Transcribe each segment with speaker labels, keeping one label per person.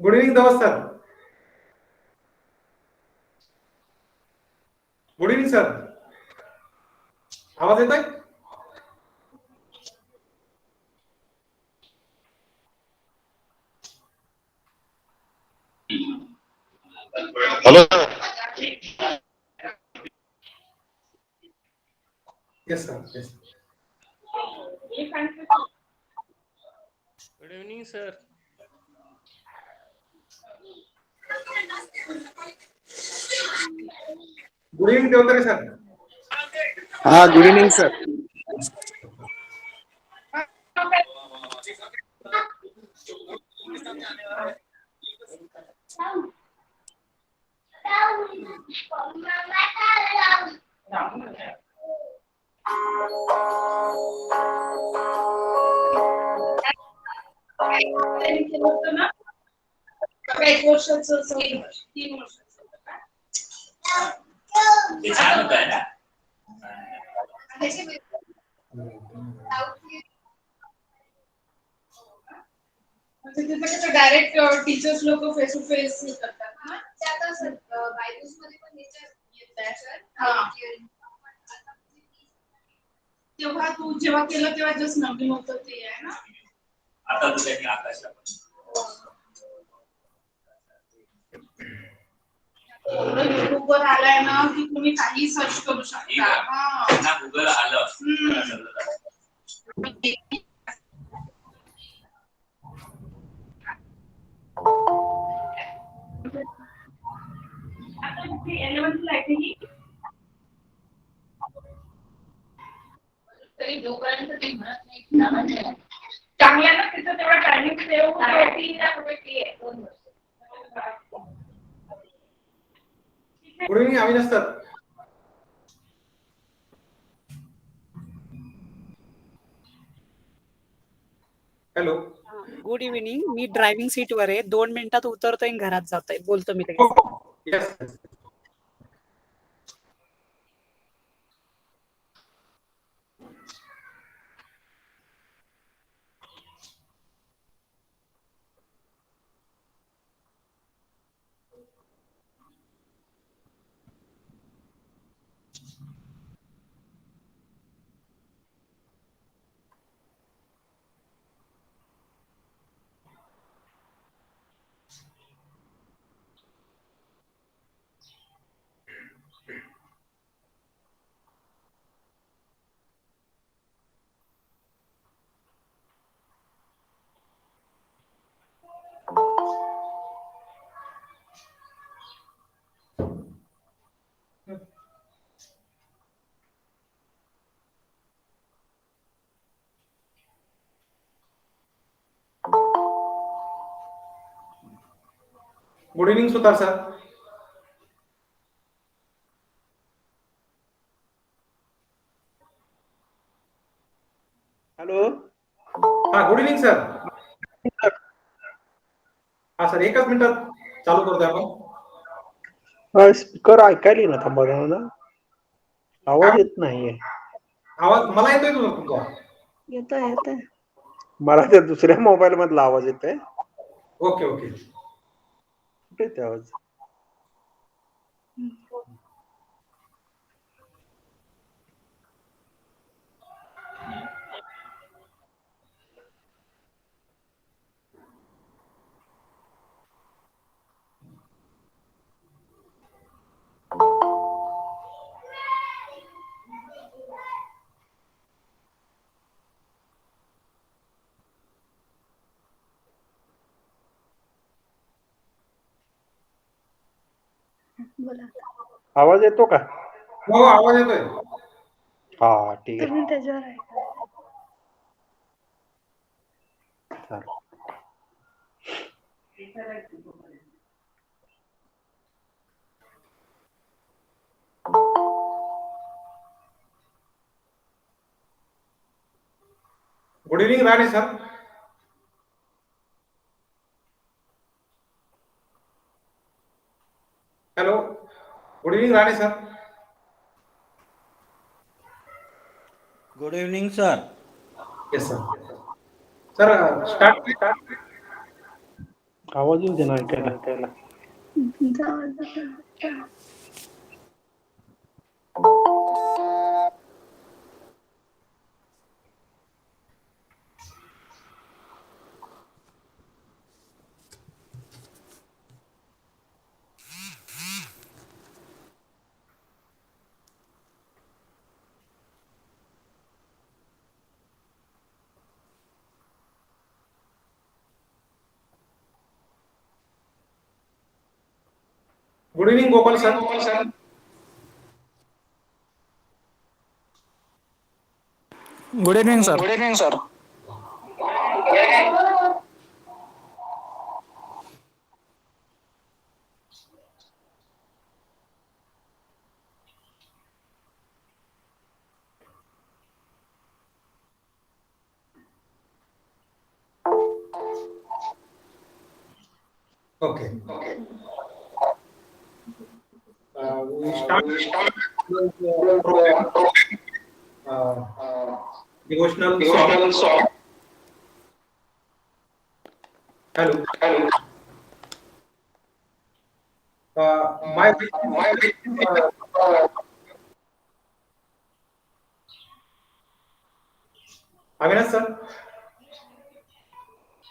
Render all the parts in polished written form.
Speaker 1: Good evening Dhawas sir. Good evening sir. आवाज येत आहे?
Speaker 2: Hello.
Speaker 1: Yes sir. Yes.
Speaker 3: Good evening sir.
Speaker 1: Good evening Devtare sir.
Speaker 4: हा, good evening sir.
Speaker 5: एक वर्षाचं 3 वर्षाचं
Speaker 2: ते छान होत आहे ना.
Speaker 5: म्हणजे तिथे कसं डायरेक्ट टीचर्स लोक फेस टू फेस करतात ना.
Speaker 6: आता सर बायजूस मध्ये पण नेचर येत सर.
Speaker 5: हा. तेव्हा तू जेव्हा केलं तेव्हा जस्ट नवीन होतं ते आहे ना.
Speaker 2: आता तुझ्या आकाशला
Speaker 5: युट्यूब वर आलाय ना की तुम्ही काही सर्च करू शकता.
Speaker 2: गुगल आलं.
Speaker 5: तरी जोपर्यंत ते म्हणत नाही चांगल्या ना तिथं तेवढा टायमिंग सेव्ह होतो. 2 वर्ष.
Speaker 1: Good evening Avinash sir. Hello.
Speaker 7: Good evening. मी ड्रायव्हिंग सीटवर आहे. 2 मिनिटात उतरतोय आणि घरात जातोय. बोलतो मी लगेच.
Speaker 1: येस. गुड इव्हनिंग सुतार सर.
Speaker 4: हॅलो.
Speaker 1: हा, गुड इव्हनिंग सर. हा सर, एकच मिनिटात चालू करतोय आपण.
Speaker 4: स्पीकर ऐकायला ना, थांबा ना, आवाज येत नाहीये.
Speaker 1: आवाज मला येतोय तुमचा.
Speaker 7: येतोय.
Speaker 4: मला त्या दुसऱ्या मोबाईल मधला आवाज येतोय.
Speaker 1: Okay okay.
Speaker 4: कुठे ते आवाज?
Speaker 8: बोला.
Speaker 4: आवाज येतो का?
Speaker 1: हो, आवाज येतोय.
Speaker 4: हा, ठीक आहे.
Speaker 8: तुम्ही त्याच्यावर आहे.
Speaker 1: Good evening Rane sir. Hello. Good evening Rane sir.
Speaker 9: Good evening sir.
Speaker 1: Yes sir. Sir start.
Speaker 4: आवाज येऊ दे ना ऐकायला.
Speaker 1: Good evening Gopal sir.
Speaker 3: Good evening sir.
Speaker 1: Okay. We start program. Devotional song. Hello. My Avinash sir,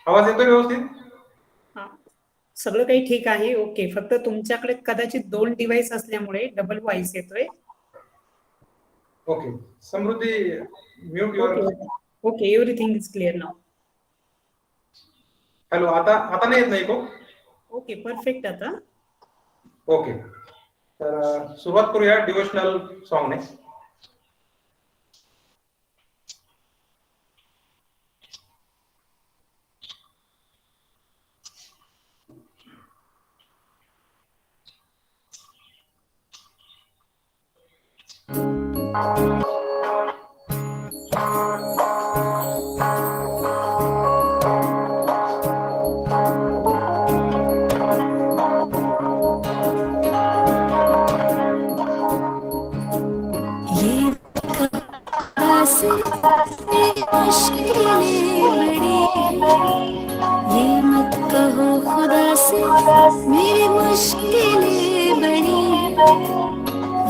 Speaker 1: आवाज येतोय व्यवस्थित?
Speaker 7: हा, सगळं काही ठीक आहे. ओके, फक्त तुमच्याकडे कदाचित 2 डिव्हाइस असल्यामुळे डबल व्हॉइस येतोय.
Speaker 1: Okay, Samruddhi mute your.
Speaker 7: Okay, everything is clear now.
Speaker 1: Hello, आता नाही येत नाही को?
Speaker 7: ओके, परफेक्ट आता.
Speaker 1: ओके, तर सुरुवात करूया डिवोशनल सॉन्गने.
Speaker 8: ये मत कहो खुदा से मेरी मुश्किलें बड़ी,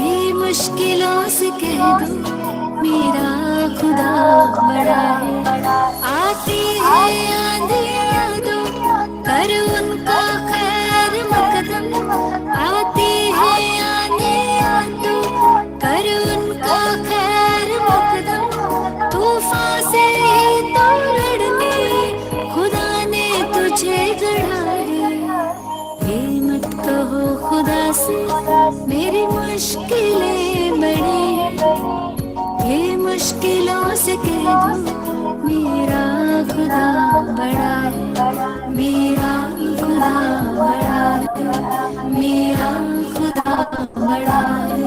Speaker 8: ये मुश्किलों से कह दो मेरा खुदा बड़ा है। आती है आंधियाँ तो कर उनका खैर मकदम, आती है आंधियाँ तो कर उनका खैर मकदम, तूफान से ही तो लड़ने खुदा ने तुझे गढ़ा है। ये मत कहो खुदा से मेरी मुश्किलें बड़ी, ये मुश्किलों से कह दो मेरा खुदा बड़ा है, मेरा खुदा बड़ा है, मेरा खुदा बड़ा है।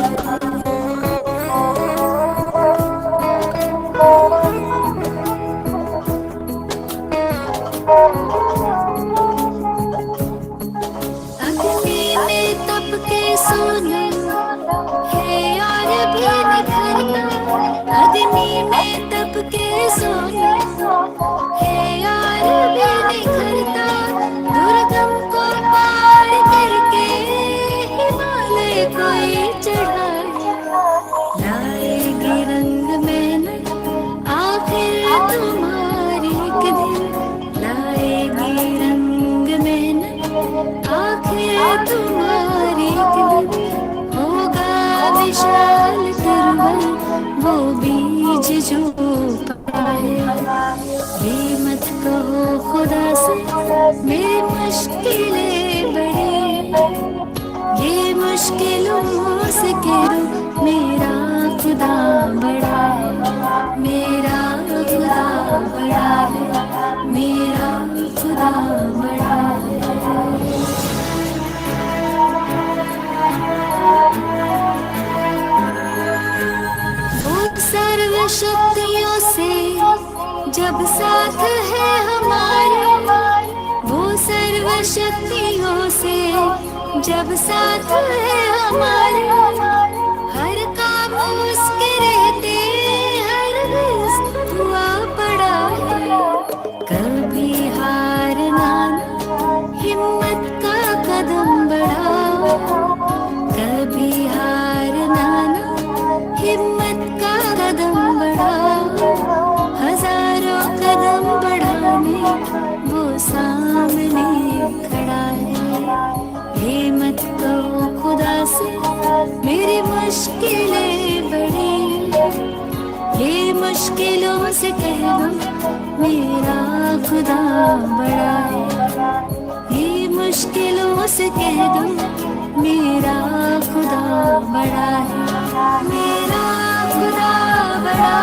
Speaker 8: अग्नि में तप के सोना है और भी निखरता, अग्नि में तप के सोना है और भी निखरता, दुर्गम को पार करके हिमालय कोई चढ़ाए, लाएगी रंग मेहनत आखिर तुम्हारी एक दिन, लाएगी रंग मेहनत आखिर तुम्हारी एक दिन, होगा विशाल तरवन वो बीज जो पाए। ये मत कहो खुदा से मेरी मुश्किलें बड़ी, ये मुश्किलों से कह दो मेरा खुदा बड़ा है, मेरा खुदा बड़ा है, मेरा खुदा बड़ा है। वो सर्व शक्तियों से जब साथ है हमारे, वो सर्व शक्तियों से जब साथ है हमारे, हर काम उसके रहते हर रिस्क हुआ पड़ा है, कभी हारना हिम्मत से मेरी मुश्किलें बढ़ी, ये मुश्किलों से कह दो मेरा खुदा बड़ा है, ये मुश्किलों से कह दो मेरा खुदा बड़ा है, मेरा खुदा बड़ा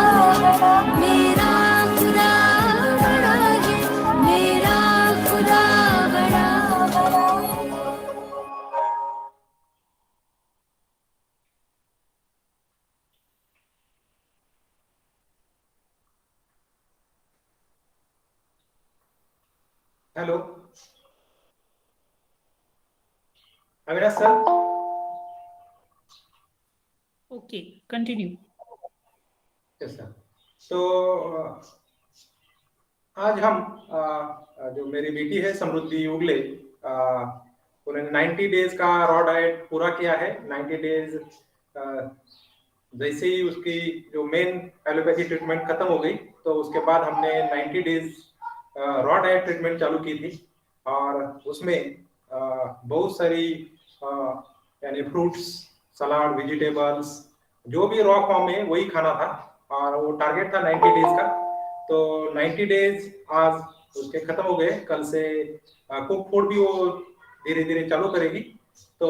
Speaker 8: है, मेरा खुदा बड़ा है, मेरा खुदा बड़ा है।
Speaker 1: Hello Avinash sir.
Speaker 7: Okay, continue.
Speaker 1: Yes sir. तो आज हम जो मेरी बेटी है समृद्धि उगले, उन्होंने 90 डेज का रॉ डाइट पूरा किया है। 90 डेज जैसे ही उसकी जो मेन एलोपैथी ट्रीटमेंट खत्म हो गई, तो उसके बाद हमने 90 डेज रॉ डाइट ट्रीटमेंट चालू की थी, और उसमें बहुत सारी यानी फ्रूट्स, सलाद, वेजिटेबल्स, जो भी रॉ फॉर्म में वही खाना था, और वो टारगेट था 90 डेज का। तो 90 डेज आज उसके खत्म हो गए। कल से कुक फूड भी वो धीरे धीरे चालू करेगी। तो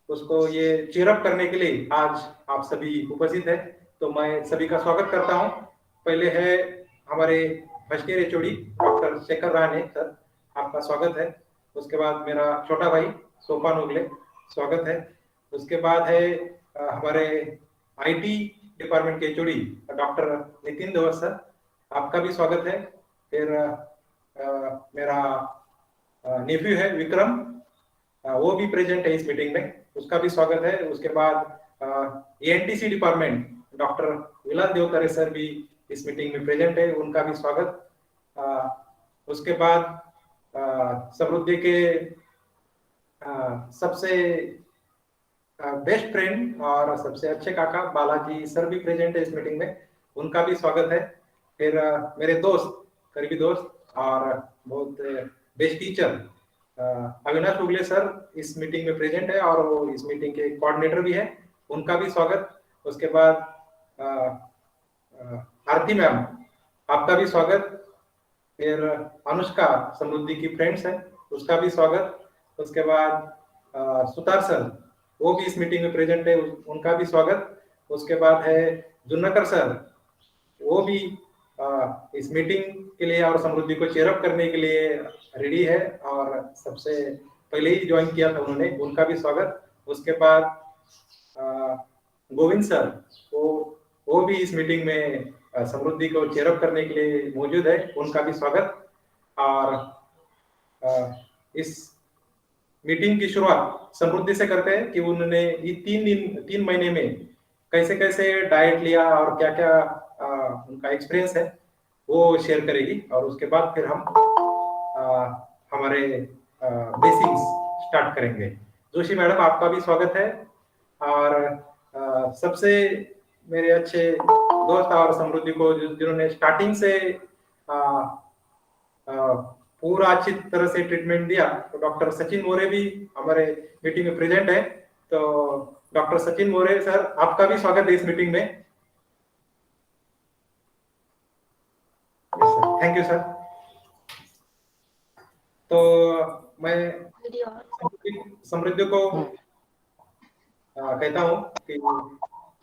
Speaker 1: उसको ये चीयरअप करने के लिए आज आप सभी उपस्थित है, तो मैं सभी का स्वागत करता हूँ। पहले है हमारे first year HOD doctor Shekhar Rane sir, आपका स्वागत है। उसके बाद मेरा छोटा भाई सोपान उगले, स्वागत है। उसके बाद है हमारे आईटी डिपार्टमेंट के HOD doctor Nitin Devar sir, आपका भी स्वागत है। फिर मेरा नेफ्यू है विक्रम, वो भी प्रेजेंट है इस मीटिंग में, उसका भी स्वागत है। उसके बाद एएनटीसी department doctor Vilas Devtare sir भी इस मीटिंग में प्रेजेंट है, उनका भी स्वागत। उसके बाद समृद्धि के सबसे बेस्ट फ्रेंड और सबसे अच्छे काका बालाजी सर भी प्रेजेंट है इस मीटिंग में, उनका भी स्वागत है। फिर मेरे दोस्त, करीबी दोस्त और बहुत बेस्ट टीचर अविनाश उगले सर इस मीटिंग में प्रेजेंट है, और वो इस मीटिंग के कोऑर्डिनेटर भी है, उनका भी स्वागत। उसके बाद आरती मैम, आपका भी स्वागत। फिर अनुष्का समृद्धि की फ्रेंड्स है, उसका भी स्वागत। उसके बाद सुतार सर, वो भी इस मीटिंग में प्रेजेंट है, उनका भी स्वागत। उसके बाद है जुन्नकर सर, वो भी इस मीटिंग के लिए और समृद्धि को चेयरअप करने के लिए रेडी है, और सबसे पहले ही ज्वाइन किया था उन्होंने, उनका भी स्वागत। उसके बाद गोविंद सर, वो भी इस मीटिंग में समृद्धि को चेयरअप करने के लिए मौजूद है, उनका भी स्वागत। और इस मीटिंग की शुरुआत समृद्धि से करते हैं कि उन्होंने ये 3 महीने में कैसे कैसे डाइट लिया और क्या क्या उनका एक्सपीरियंस है वो शेयर करेगी, और उसके बाद फिर हम हमारे बेसिक्स स्टार्ट करेंगे। जोशी मैडम, आपका भी स्वागत है। और सबसे मेरे अच्छे दोस्त और समृद्धि को जिन्होंने स्टार्टिंग से पूरा अच्छी तरह से ट्रीटमेंट दिया, तो डॉक्टर सचिन मोरे भी हमारे मीटिंग में प्रेजेंट है। तो डॉक्टर सचिन मोरे सर, आपका भी स्वागत है इस मीटिंग में। Thank you sir. तो मैं समृद्धि को कहता हूँ कि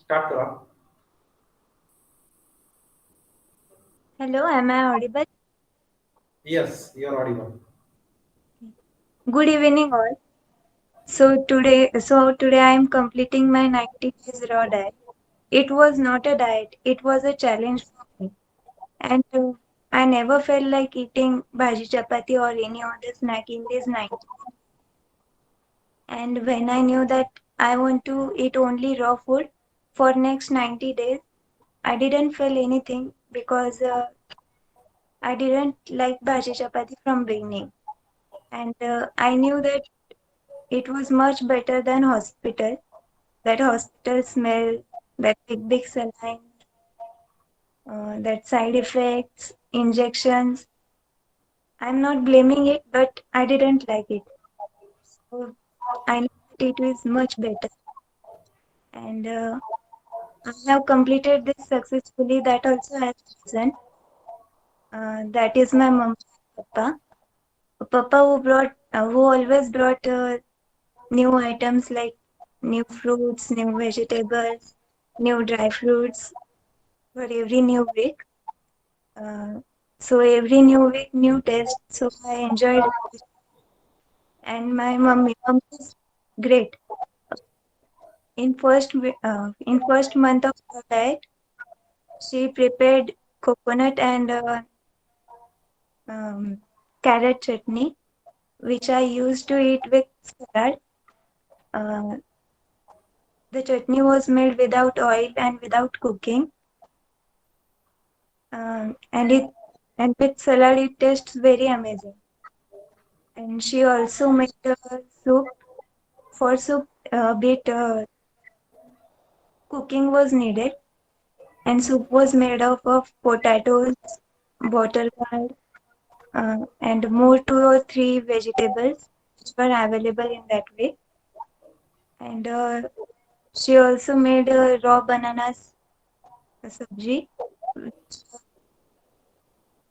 Speaker 1: स्टार्ट करो।
Speaker 10: Hello, am I audible?
Speaker 1: Yes, you are audible.
Speaker 10: Good evening, all. So today I am completing my 90 days raw diet. It was not a diet; it was a challenge for me, and I never felt like eating bhaji chapati or any other snack in these 90 days. And when I knew that I want to eat only raw food for next 90 days, I didn't feel anything because I didn't like bhaji chapati from beginning, and I knew that it was much better than hospital. That hospital smell, that big saline, that side effects, injections. I'm not blaming it, but I didn't like it. So I know that it is much better. And I have completed this successfully. That also has reason. That is my mom and papa. Papa who always brought new items like new fruits, new vegetables, new dry fruits for every new week. So every new week, new taste. So I enjoyed it. And my mom is great. In first month of her diet, she prepared coconut and um, carrot chutney, which I used to eat with salad. Uh, the chutney was made without oil and without cooking, and it and with salad it tastes very amazing. And she also made soup. For soup, a bit cooking was needed, and soup was made up of potatoes, bottle gourd, and more 2 or 3 vegetables which were available in that way. And she also made raw bananas sabji,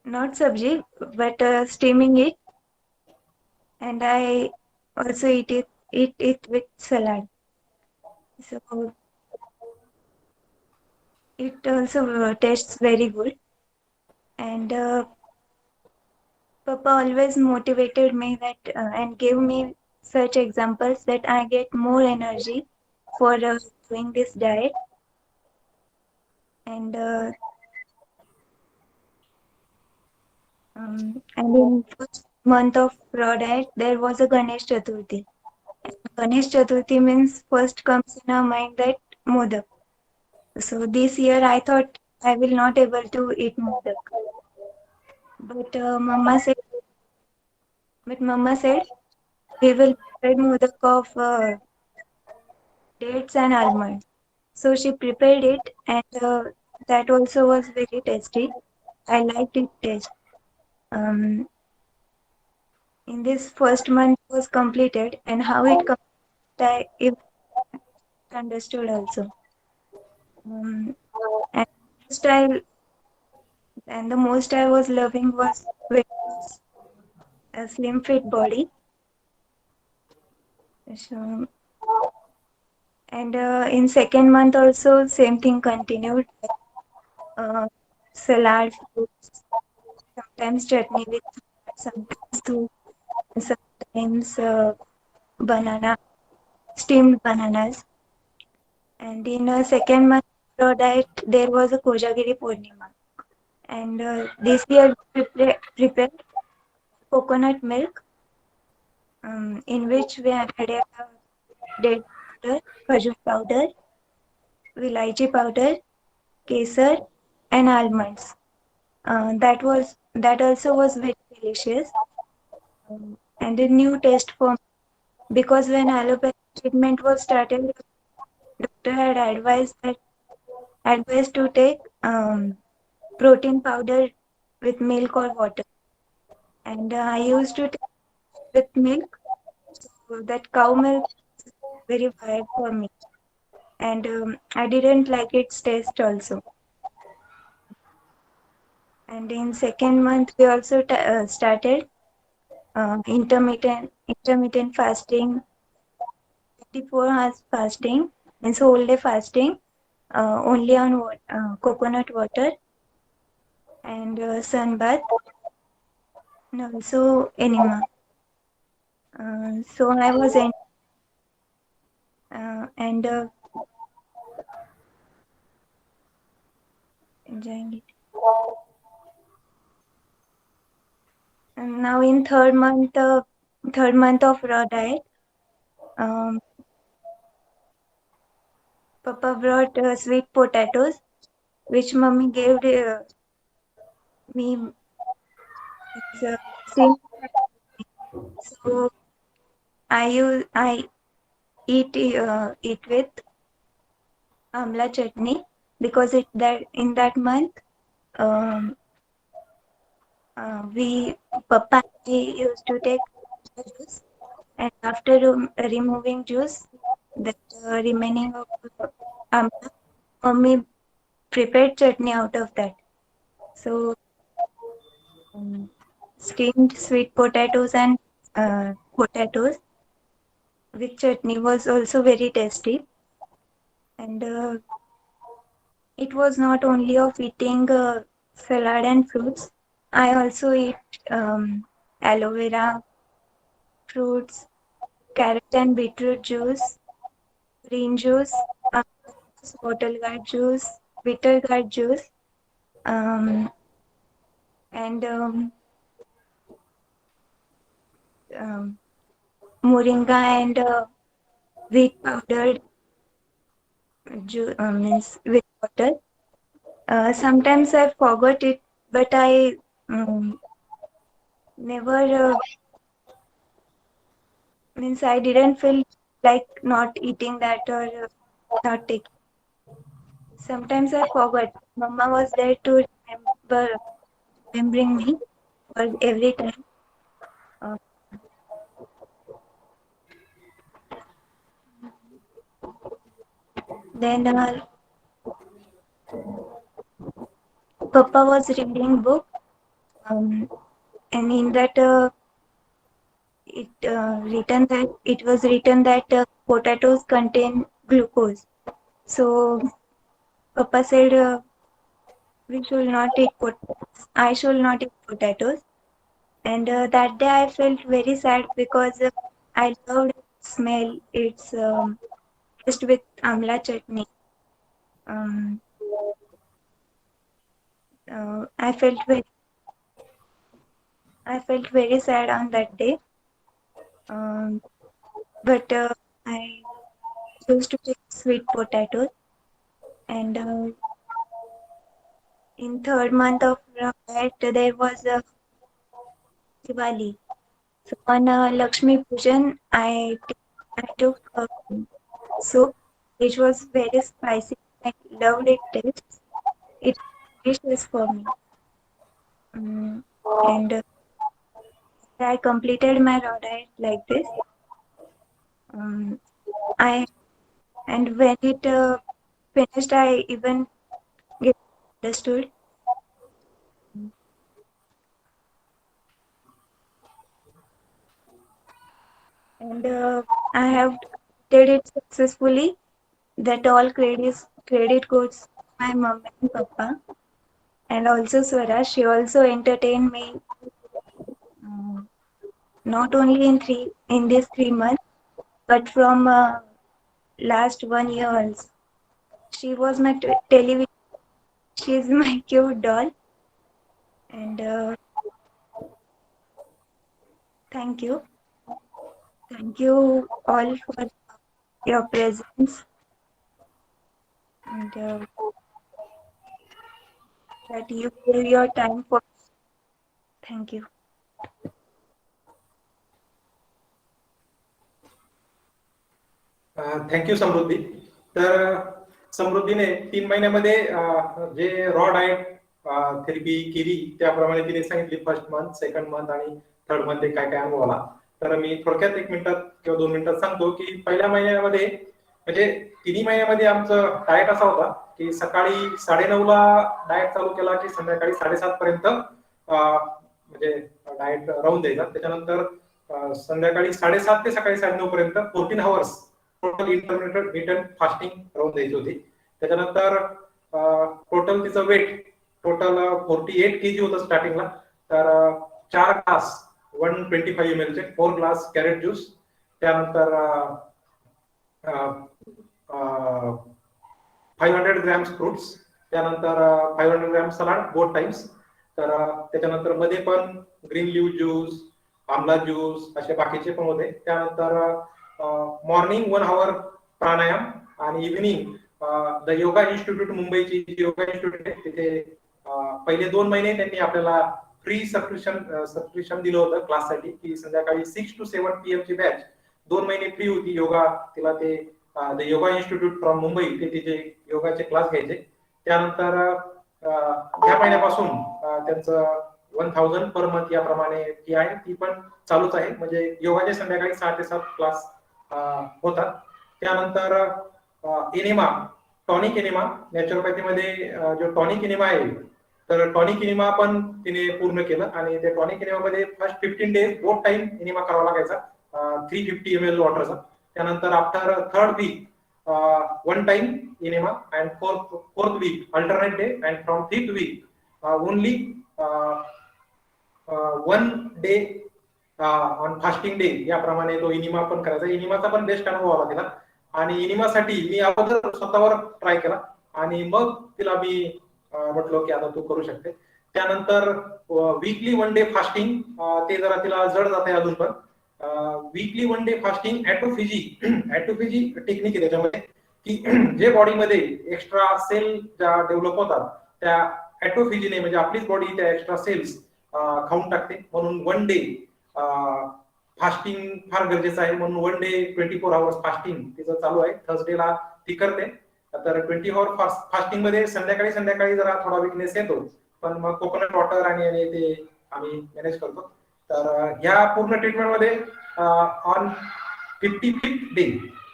Speaker 10: not sabji, but steaming it, and I also eat it with salad. So it also tastes very good. And Papa always motivated me that and gave me such examples that I get more energy for doing this diet. And in first month of raw diet, there was a Ganesh Chaturthi. Ganesh Chaturthi means first comes in our mind that modak. So this year I thought I will not able to eat modak, but Mama said we will prepare modak of dates and almonds. So she prepared it, and that also was very tasty. I liked it taste. Um, in this first month was completed, and how it completed, I even understood also. And most I and the most I was loving was weight loss, a slim fit body. So, and in second month also same thing continued. Uh, Salad, fruits, sometimes chutney with sometimes soup, sometimes banana, steamed bananas. And in a second month diet, there was a Kojagiri Purnima. And this year we prepared coconut milk, in which we added date powder, kaju powder, vilachi powder, kesar, and almonds. That also was very delicious, and a new taste for me, because when allopathy treatment was started, doctor had advised to take protein powder with milk or water, and I used to take with milk. So that cow milk is very bad for me, and I didn't like its taste also. And in second month, we also started intermittent fasting, 24 hours fasting, means whole day fasting, only on coconut water and sun bath, and also enema. So I was and enjoying it. And now in third month of raw diet, Papa brought sweet potatoes, which mommy gave me. It's same. So I eat with amla chutney, because in that month um, we Papa used to take juice, and after removing juice, that remaining of amla, mommy prepared chutney out of that. So steamed sweet potatoes and potatoes with chutney was also very tasty. And it was not only of eating salad and fruits. I also eat aloe vera, fruits, carrot and beetroot juice, green juice, bottle gourd juice, bitter gourd juice, um, and um, moringa and wheat powdered means with water. Sometimes I forgot it, but I never means I didn't feel like not eating that or not taking. Sometimes I forgot. Mama was there to remembering me for every time. Uh, then Papa was reading book, and in that it was written that potatoes contain glucose. So Papa said we should not eat potatoes. I should not eat potatoes. And that day I felt very sad because I loved smell. It's just with amla chutney. Um, I felt very sad on that day. But I used to take sweet potatoes, and in third month of that there was a Diwali. So on Lakshmi Pujan, I took soup, which was very spicy. I loved it taste. It was delicious for me. And I completed my raw diet like this. I and when it finished, I even get understood. And I have did it successfully. That all credit goes to my mom and papa, and also Swara. She also entertained me not only in these 3 months, but from last 1 year also. She was my television. She is my cute doll, and thank you. Thank you all for your presence, and that you gave your time for. Thank you.
Speaker 1: Thank you Samruddhi. तर समृद्धीने 3 महिन्यामध्ये जे raw diet therapy केली त्याप्रमाणे तिने सांगितली first month, second month आणि third मध्ये काय काय अनुभव आला. तर मी थोडक्यात 1 मिनिटात किंवा 2 मिनिटात सांगतो की पहिल्या महिन्यामध्ये म्हणजे 3 महिन्यामध्ये आमचं डाएट असा होता की सकाळी 9:30 ला डाएट चालू केला की संध्याकाळी 7:30 पर्यंत म्हणजे डाएट राहून द्यायचा. त्याच्यानंतर संध्याकाळी 7:30 ते सकाळी 9:30 पर्यंत 14 आवर्स टोटल इंटरमिटंट फास्टिंग राहून द्यायची होती. त्याच्यानंतर टोटल तिचं वेट टोटल 48 kg होतं स्टार्टिंगला. तर 4 ग्लास 125 ml चे 4 ग्लास कॅरेट ज्यूस, त्यानंतर 500 ग्रॅम्स फ्रुट्स, त्यानंतर 500 ग्रॅम्स सलाड बोथ टाइम्स. तर त्याच्यानंतर मध्ये पण ग्रीन लिव्ह ज्यूस, आमला ज्यूस असे बाकीचे पण होते. त्यानंतर मॉर्निंग 1 आवर प्राणायाम आणि इव्हिनिंग द योगा इन्स्टिट्यूट मुंबईची योगा इन्स्टिट्यूट आहे तिथे पहिले 2 महिने त्यांनी आपल्याला फ्री सबस्क्रिप्शन दिलं होतं क्लाससाठी की संध्याकाळी 6 to 7 PM ची बॅच 2 महिने फ्री होती योगा. तिला ते the yoga institute from Mumbai ते तिथे योगाचे क्लास घ्यायचे. त्यानंतर ह्या महिन्यापासून त्यांचं 1000 पर मंथ याप्रमाणे ती आहे, ती पण चालूच आहे. म्हणजे योगाचे संध्याकाळी 6 ते 7 क्लास होतात. त्यानंतर एनिमा, टॉनिक एनिमा, नॅचरोपॅथीमध्ये जो टॉनिक एनिमा आहे, तर टॉनिक एनिमा पण तिने पूर्ण केलं. आणि त्या टॉनिक एनिमामध्ये first 15 days both time enema करावा लागायचा 350 ml वॉटरचा. त्यानंतर after 3rd week 1 time enema and 4th week alternate day and from 5th week only 1 day on fasting day, याप्रमाणे तो इनिमा पण करायचा. इनिमाचा पण बेस्ट अनुभव आला तिला. आणि इनिमासाठी मी अगोदर स्वतःवर ट्राय केला आणि मग तिला मी म्हटलो की आता तू करू शकते. त्यानंतर वीकली 1 डे फास्टिंग, ते जरा तिला जड जाते अजून पण. वीकली 1 डे फास्टिंग ॲटोफेजी टेक्निक आहे त्याच्यामध्ये, की जे बॉडीमध्ये एक्स्ट्रा सेल ज्या डेव्हलप होतात त्या ॲटोफेजीने, म्हणजे आपलीच बॉडी त्या एक्स्ट्रा सेल्स खाऊन टाकते. म्हणून 1 डे फास्टिंग फार गरजेचं आहे. म्हणून 1 डे 24 आवर्स फास्टिंग तिचं चालू आहे. थर्सडेला ती करते. तर 20 आवर फास्टिंग मध्ये संध्याकाळी जरा थोडा विकनेस येतो, पण मग कोकोनट वॉटर आणि ते आम्ही मॅनेज करतो. तर ह्या पूर्ण ट्रीटमेंट मध्ये on 55th day,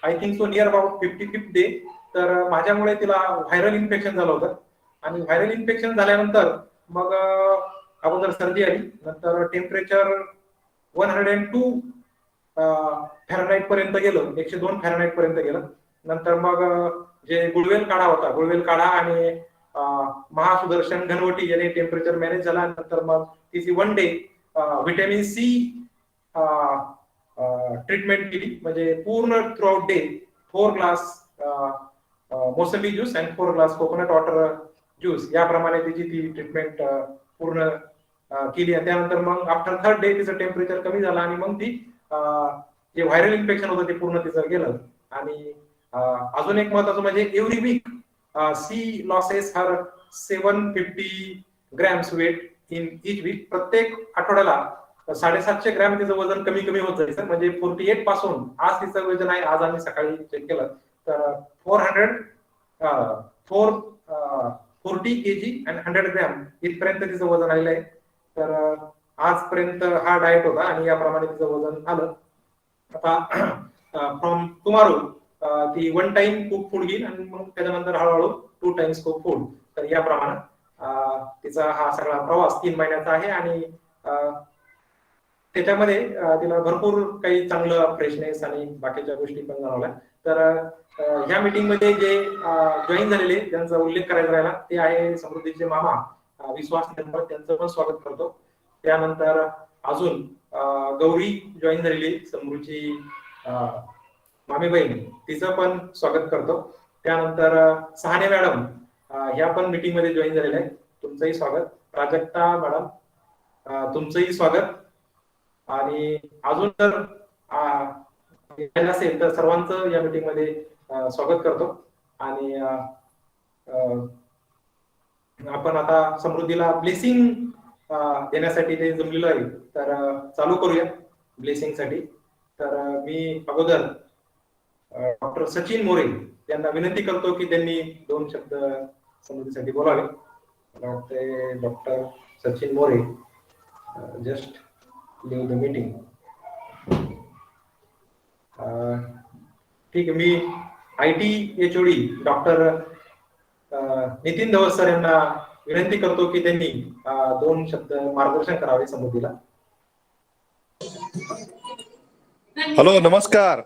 Speaker 1: I think so near about 55th day, तर माझ्यामुळे तिला व्हायरल इन्फेक्शन झालं होतं. आणि व्हायरल इन्फेक्शन झाल्यानंतर मग अगोदर सर्दी आली, नंतर टेम्परेचर 102 फॅरनहाइट पर्यंत गेलं, 102 फॅरनहाइट पर्यंत गेलं. नंतर मग जे गुळवेल काढा होता, गुळवेल काढा आणि महासुदर्शन घनवटी याने टेम्परेचर मॅनेज झाला. नंतर मग तिची 1 डे व्हिटॅमिन सी ट्रीटमेंट केली. म्हणजे पूर्ण थ्रू आउट डे 4 ग्लास मोसंबी juice and 4 glass coconut water juice, याप्रमाणे तिची ती ट्रीटमेंट पूर्ण केली. त्यानंतर मग आफ्टर 3rd डे तिचं टेम्परेचर कमी झालं आणि मग ती जे व्हायरल इन्फेक्शन होतं ते पूर्ण तिचं गेलं. आणि अजून एक महत्वाचं म्हणजे every week she loses her 750 grams weight in each week. प्रत्येक आठवड्याला 750 ग्रॅम तिचं वजन कमी होत जायचं. म्हणजे 48 पासून आज तिचं वजन आहे, आज आम्ही सकाळी चेक केलं तर 40 kg अँड 100 ग्रॅम इथपर्यंत तिचं वजन आलेलं आहे. तर आजपर्यंत हा डाएट होता आणि याप्रमाणे तिचं वजन आलं. आता फ्रॉम टुमॉरो ती 1 टाइम कुक फूड घेईल आणि मग त्याच्यानंतर हळूहळू 2 टाइम्स कुक फूड. तर याप्रमाणे तिचा हा सगळा प्रवास 3 महिन्याचा आहे. आणि त्याच्यामध्ये तिला भरपूर काही चांगलं फ्रेशनेस आणि बाकीच्या गोष्टी पण जाणवल्या. तर ह्या मीटिंग मध्ये जे जॉईन झालेले त्यांचा उल्लेख करायचा राहिला ते आहे समृद्धीचे मामा विश्वास नंबर, त्यांचं पण स्वागत करतो. त्यानंतर अजून गौरी जॉईन झालेली समृद्धीची मामी बहीण, तिचं पण स्वागत करतो. त्यानंतर सहाने मॅडम ह्या पण मीटिंग मध्ये जॉईन झालेल्या आहेत, तुमचंही स्वागत. प्राजक्ता मॅडम तुमचंही स्वागत. आणि अजून जर असेल तर सर्वांचं या मीटिंग मध्ये स्वागत करतो. आणि आपण आता समृद्धीला ब्लेसिंग देण्यासाठी ते जमलेलं आहे, तर चालू करूया ब्लेसिंग साठी. तर मी अगोदर डॉक्टर सचिन मोरे यांना विनंती करतो की त्यांनी 2 शब्द समृद्धीसाठी बोलावे. मला वाटते doctor Sachin More just leave the meeting. ठीक आहे, मी IT HOD doctor Nitin Dhawas sir यांना विनंती करतो की त्यांनी 2 शब्द मार्गदर्शन करावे समृद्धीला.
Speaker 11: हॅलो, नमस्कार.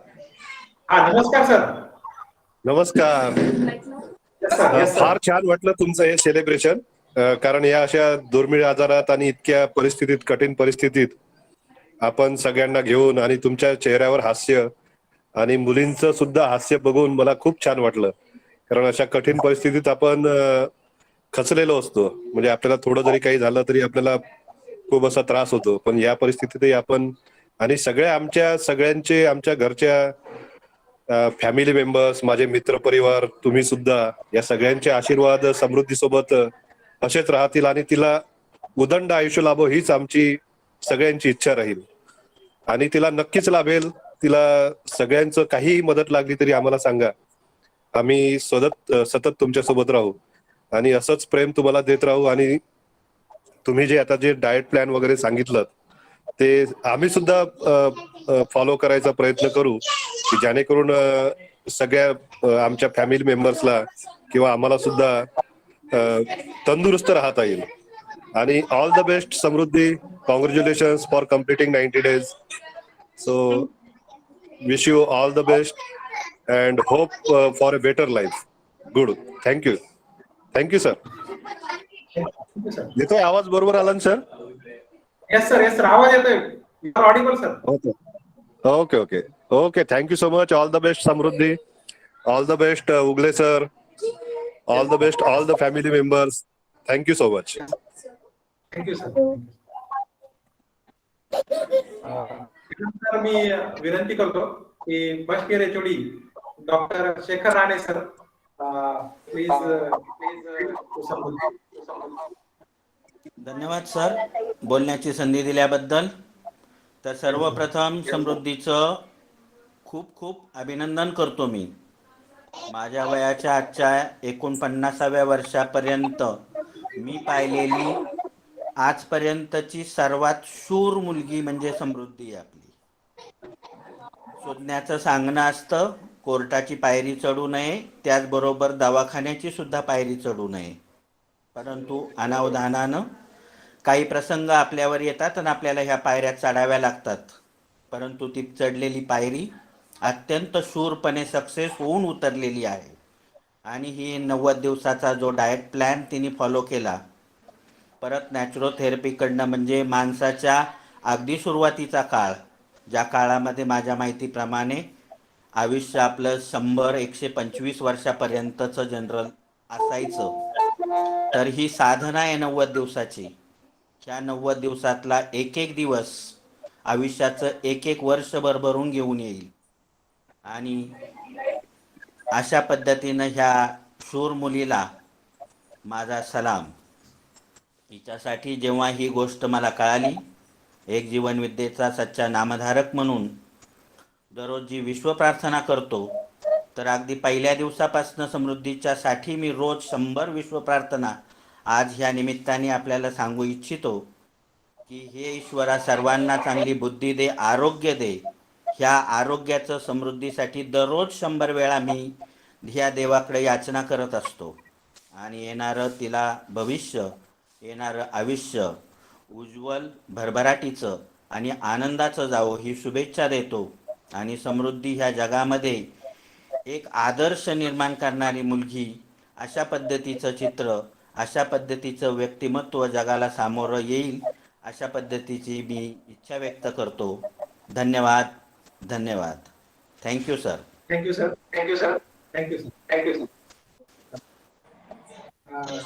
Speaker 1: हा, नमस्कार सर.
Speaker 11: नमस्कार. फार छान वाटलं तुमचं हे सेलिब्रेशन, कारण या अशा दुर्मिळ आजारात आणि इतक्या परिस्थितीत, कठीण परिस्थितीत आपण सगळ्यांना घेऊन आणि तुमच्या चेहऱ्यावर हास्य आणि मुलींचं सुद्धा हास्य बघून मला खूप छान वाटलं. कारण अशा कठीण परिस्थितीत आपण खचलेलो असतो, म्हणजे आपल्याला थोडं जरी काही झालं तरी आपल्याला खूप असा त्रास होतो. पण या परिस्थितीतही आपण आणि सगळ्यांचे आमच्या घरच्या फॅमिली मेंबर्स, माझे मित्र परिवार, तुम्ही सुद्धा, या सगळ्यांचे आशीर्वाद समृद्धीसोबत असेच राहतील आणि तिला उदंड आयुष्य लाभो हीच आमची सगळ्यांची इच्छा राहील. आणि तिला नक्कीच लाभेल. तिला सगळ्यांचं काहीही मदत लागली तरी आम्हाला सांगा, आम्ही सतत तुमच्या सोबत राहू आणि असंच प्रेम तुम्हाला देत राहू आणि तुम्ही जे आता जे डाएट प्लॅन वगैरे सांगितलं ते आम्ही सुद्धा फॉलो करायचा प्रयत्न करू की जेणेकरून सगळ्या आमच्या फॅमिली मेंबर्सला किंवा आम्हाला सुद्धा तंदुरुस्त राहता येईल. आणि all the best Samruddhi. Congratulations for completing 90 days. So wish you all the best and hope for a better life. Good. Thank you. Thank you sir. येतोय आवाज बरोबर आला ना सर?
Speaker 1: येस सर आवाज येतोय. Audible sir.
Speaker 11: Okay okay okay okay. Thank you so much. All the best Samruddhi. All the best Ugle sir. All the best all the family members. Thank you so much.
Speaker 1: Thank you sir. त्यानंतर मी विनंती करतो की first year HOD doctor Shekhar Rane sir please
Speaker 9: धन्यवाद sir बोलण्याची संधी दिल्याबद्दल. तर सर्वप्रथम समृद्धीचं खूप खूप अभिनंदन करतो मी. माझ्या वयाच्या आजच्या 49व्या वर्षापर्यंत मी पाहिलेली आजपर्यंतची सर्वात शूर मुलगी म्हणजे समृद्धी आहे आपली. शोधण्याचं सांगणं असतं, कोर्टाची पायरी चढू नये, त्याचबरोबर दवाखान्याची सुद्धा पायरी चढू नये. परंतु अनावधानानं काही प्रसंग आपल्यावर येतात आणि आपल्याला ह्या पायऱ्या चढाव्या लागतात. परंतु ती चढलेली पायरी अत्यंत शूरपणे सक्सेस होऊन उतरलेली आहे. आणि ही 90 दिवसाचा जो डाएट प्लॅन तिने फॉलो केला, परत नॅचरोथेरपीकडनं म्हणजे माणसाच्या अगदी सुरुवातीचा काळ, ज्या काळामध्ये माझ्या माहितीप्रमाणे आयुष्य आपलं 100-125 वर्षापर्यंतचं जनरल असायचं. तर ही साधना आहे 90 दिवसाची. ह्या 90 दिवसातला एक एक दिवस आयुष्याचं एक एक वर्ष भरभरून घेऊन येईल. आणि अशा पद्धतीनं ह्या शूर मुलीला माझा सलाम. हिच्यासाठी जेव्हा ही गोष्ट मला कळाली, एक जीवनविद्येचा सच्चा नामधारक म्हणून दररोज जी विश्वप्रार्थना करतो, तर अगदी पहिल्या दिवसापासून समृद्धीच्यासाठी मी रोज 100 विश्वप्रार्थना आज ह्या निमित्ताने आपल्याला सांगू इच्छितो की हे ईश्वरा सर्वांना चांगली बुद्धी दे, आरोग्य दे. ह्या आरोग्याचं समृद्धीसाठी दररोज 100 वेळा मी ह्या देवाकडे याचना करत असतो. आणि येणारं तिला भविष्य, येणारं आयुष्य उज्ज्वल, भरभराटीचं आणि आनंदाचं जावो ही शुभेच्छा देतो. आणि समृद्धी ह्या जगामध्ये एक आदर्श निर्माण करणारी मुलगी, अशा पद्धतीचं चित्र, अशा पद्धतीचं व्यक्तिमत्व जगाला सामोरं येईल, अशा पद्धतीची मी इच्छा व्यक्त करतो. धन्यवाद. धन्यवाद. Thank you sir.
Speaker 1: Thank you sir. Thank you sir. Thank you sir. Thank you sir.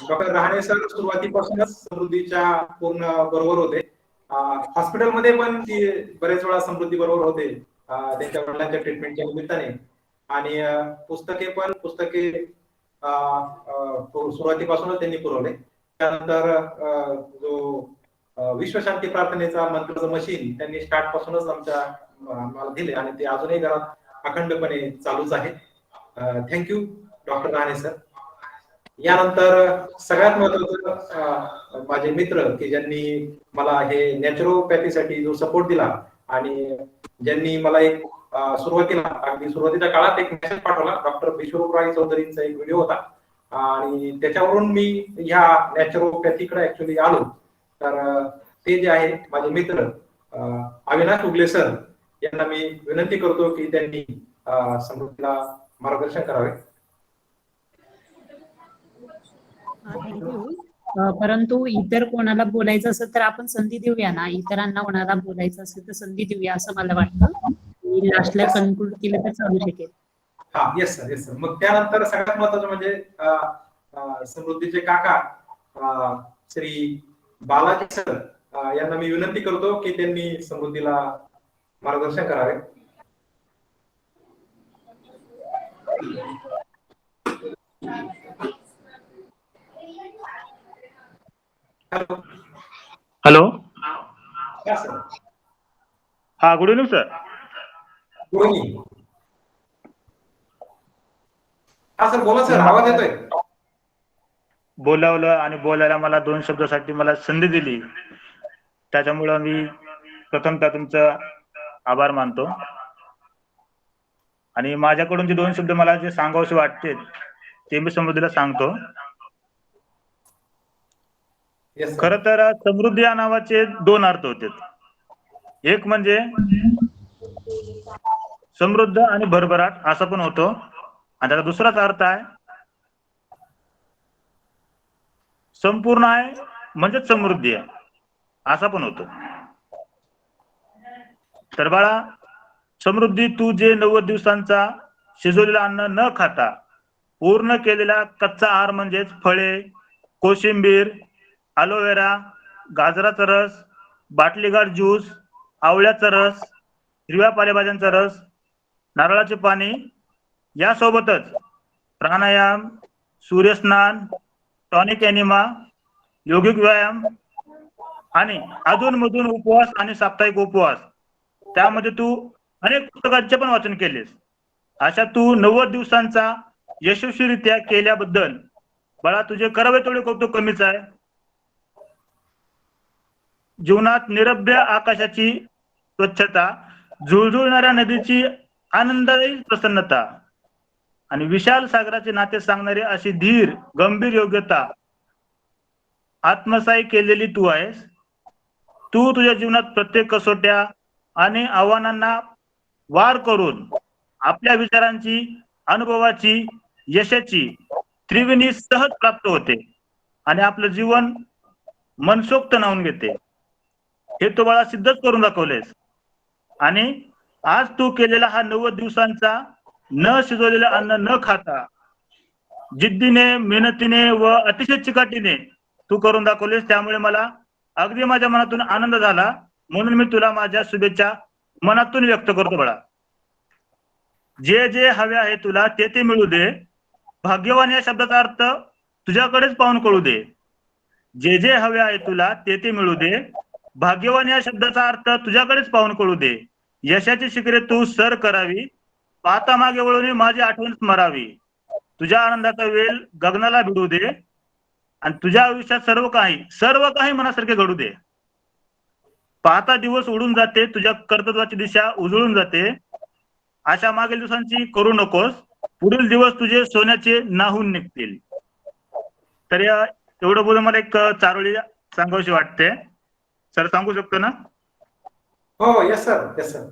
Speaker 1: Doctor Rahane sir सुरुवातीपासूनच समृद्धीच्या पूर्ण बरोबर होते. हॉस्पिटलमध्ये पण ती बरेच वेळा समृद्धी बरोबर होते त्यांच्या वडिलांच्या ट्रीटमेंटच्या निमित्ताने. आणि पुस्तके सुरुवातीपासूनच त्यांनी पुरवले. त्यानंतर जो विश्वशांती प्रार्थनेचा मंत्राचं मशीन त्यांनी स्टार्ट पासूनच आम्हाला दिले आणि ते अजूनही घरात अखंडपणे चालूच आहे. Thank you doctor Rahane sir. यानंतर सगळ्यात महत्वाचं माझे मित्र की ज्यांनी मला हे नॅचरोपॅथीसाठी जो सपोर्ट दिला आणि ज्यांनी मला एक अगदी सुरुवातीच्या काळात एक मेसेज पाठवला. डॉक्टर विश्वरूपराय चौधरींचा एक व्हिडिओ होता आणि त्याच्यावरून मी ह्या नॅचरोपॅथीकडे ऍक्च्युली आलो. तर ते जे आहे माझे मित्र अविनाश उगले सर यांना मी विनंती करतो की त्यांनी समृद्धीला मार्गदर्शन करावे.
Speaker 7: परंतु इतर कोणाला बोलायचं असेल तर आपण संधी देऊया ना. इतरांना कोणाला बोलायचं असेल तर संधी देऊया असं मला वाटतं. लास्टला कन्क्लूड केलं तर चालू शकेल.
Speaker 1: हा येस सर. Yes sir. मग त्यानंतर सगळ्यात महत्वाचं म्हणजे समृद्धीचे काका श्री बालाजी सर यांना मी विनंती करतो की त्यांनी समृद्धीला मार्गदर्शन करावे. हॅलो.
Speaker 12: हॅलो.
Speaker 1: सर.
Speaker 12: हा good evening sir.
Speaker 1: Good evening. हा सर बोला सर. आवाज येतोय.
Speaker 12: बोलावलं आणि बोलायला मला 2 शब्दासाठी मला संधी दिली, त्याच्यामुळं मी प्रथमतः तुमचं आभार मानतो. आणि माझ्याकडून जे 2 शब्द मला जे सांगावेसे वाटते ते मी समृद्धीला सांगतो.
Speaker 1: Yes sir.
Speaker 12: खर तर समृद्धी या नावाचे 2 अर्थ होते. एक म्हणजे समृद्ध आणि भरभराट असा पण होतो, आणि त्याचा दुसराच अर्थ आहे संपूर्ण आहे म्हणजे समृद्धी आहे असा पण होतो. तर बाळा, समृद्धी तू जे 90 दिवसांचा शिजवलेलं अन्न न खाता पूर्ण केलेला कच्चा आहार म्हणजेच फळे, कोशिंबीर, अलोवेरा, गाजराचा रस, बाटलीगार ज्यूस, आवळ्याचा रस, हिरव्या पालेभाज्यांचा रस, नारळाचे पाणी, यासोबतच प्राणायाम, सूर्यस्नान, टॉनिक एनिमा, योगिक व्यायाम आणि अधूनमधून उपवास आणि साप्ताहिक उपवास, त्यामध्ये तू अनेक पुस्तकांचे पण वाचन केलेस. अशा तू 90 दिवसांचा यशस्वीरित्या केल्याबद्दल बाळा तुझे करावे तेवढे कौतुक कमीच आहे. जीवनात निरभ्य आकाशाची स्वच्छता, झुळझुळणाऱ्या नदीची आनंददायी प्रसन्नता आणि विशाल सागराचे नाते सांगणारी अशी धीर गंभीर योग्यता आत्मसाई केलेली तू आहेस. तू तुझ्या जीवनात प्रत्येक कसोट्या आणि आव्हानांना वार करून आपल्या विचारांची, अनुभवाची, यशाची त्रिवेणी सहज प्राप्त होते आणि आपलं जीवन मनसोक्त नावून घेते. हे तू बाळा सिद्धच करून दाखवलेस. आणि आज तू केलेला हा 90 दिवसांचा न शिजवलेलं अन्न न खाता जिद्दीने, मेहनतीने व अतिशय चिकाटीने तू करून दाखवलेस. त्यामुळे मला अगदी माझ्या मनातून आनंद झाला, म्हणून मी तुला माझ्या शुभेच्छा मनातून व्यक्त करतो बाळा. जे जे हवे आहे तुला ते ते मिळू दे. भाग्यवान या शब्दाचा अर्थ तुझ्याकडेच पाहून कळू दे. जे जे हवे आहे तुला ते ते मिळू दे. भाग्यवान या शब्दाचा अर्थ तुझ्याकडेच पाहून कळू दे. यशाची शिखरे तू सर करावी, पाहता मागे वळून माझी आठवण स्मरावी. तुझ्या आनंदाचा वेल गगनाला भिडू दे आणि तुझ्या आयुष्यात सर्व काही मनासारखे घडू दे. पाहता दिवस उडून जाते, तुझ्या कर्तव्याची दिशा उजळून जाते. अशा मागील दिवसांची करू नकोस, पुढील दिवस तुझे सोन्याचे नाहून निघतील. तर एवढं बोलून मला एक चारोळी सांगावीशी वाटते. सर सांगू शकतो ना?
Speaker 1: हो, यस सर, यस सर.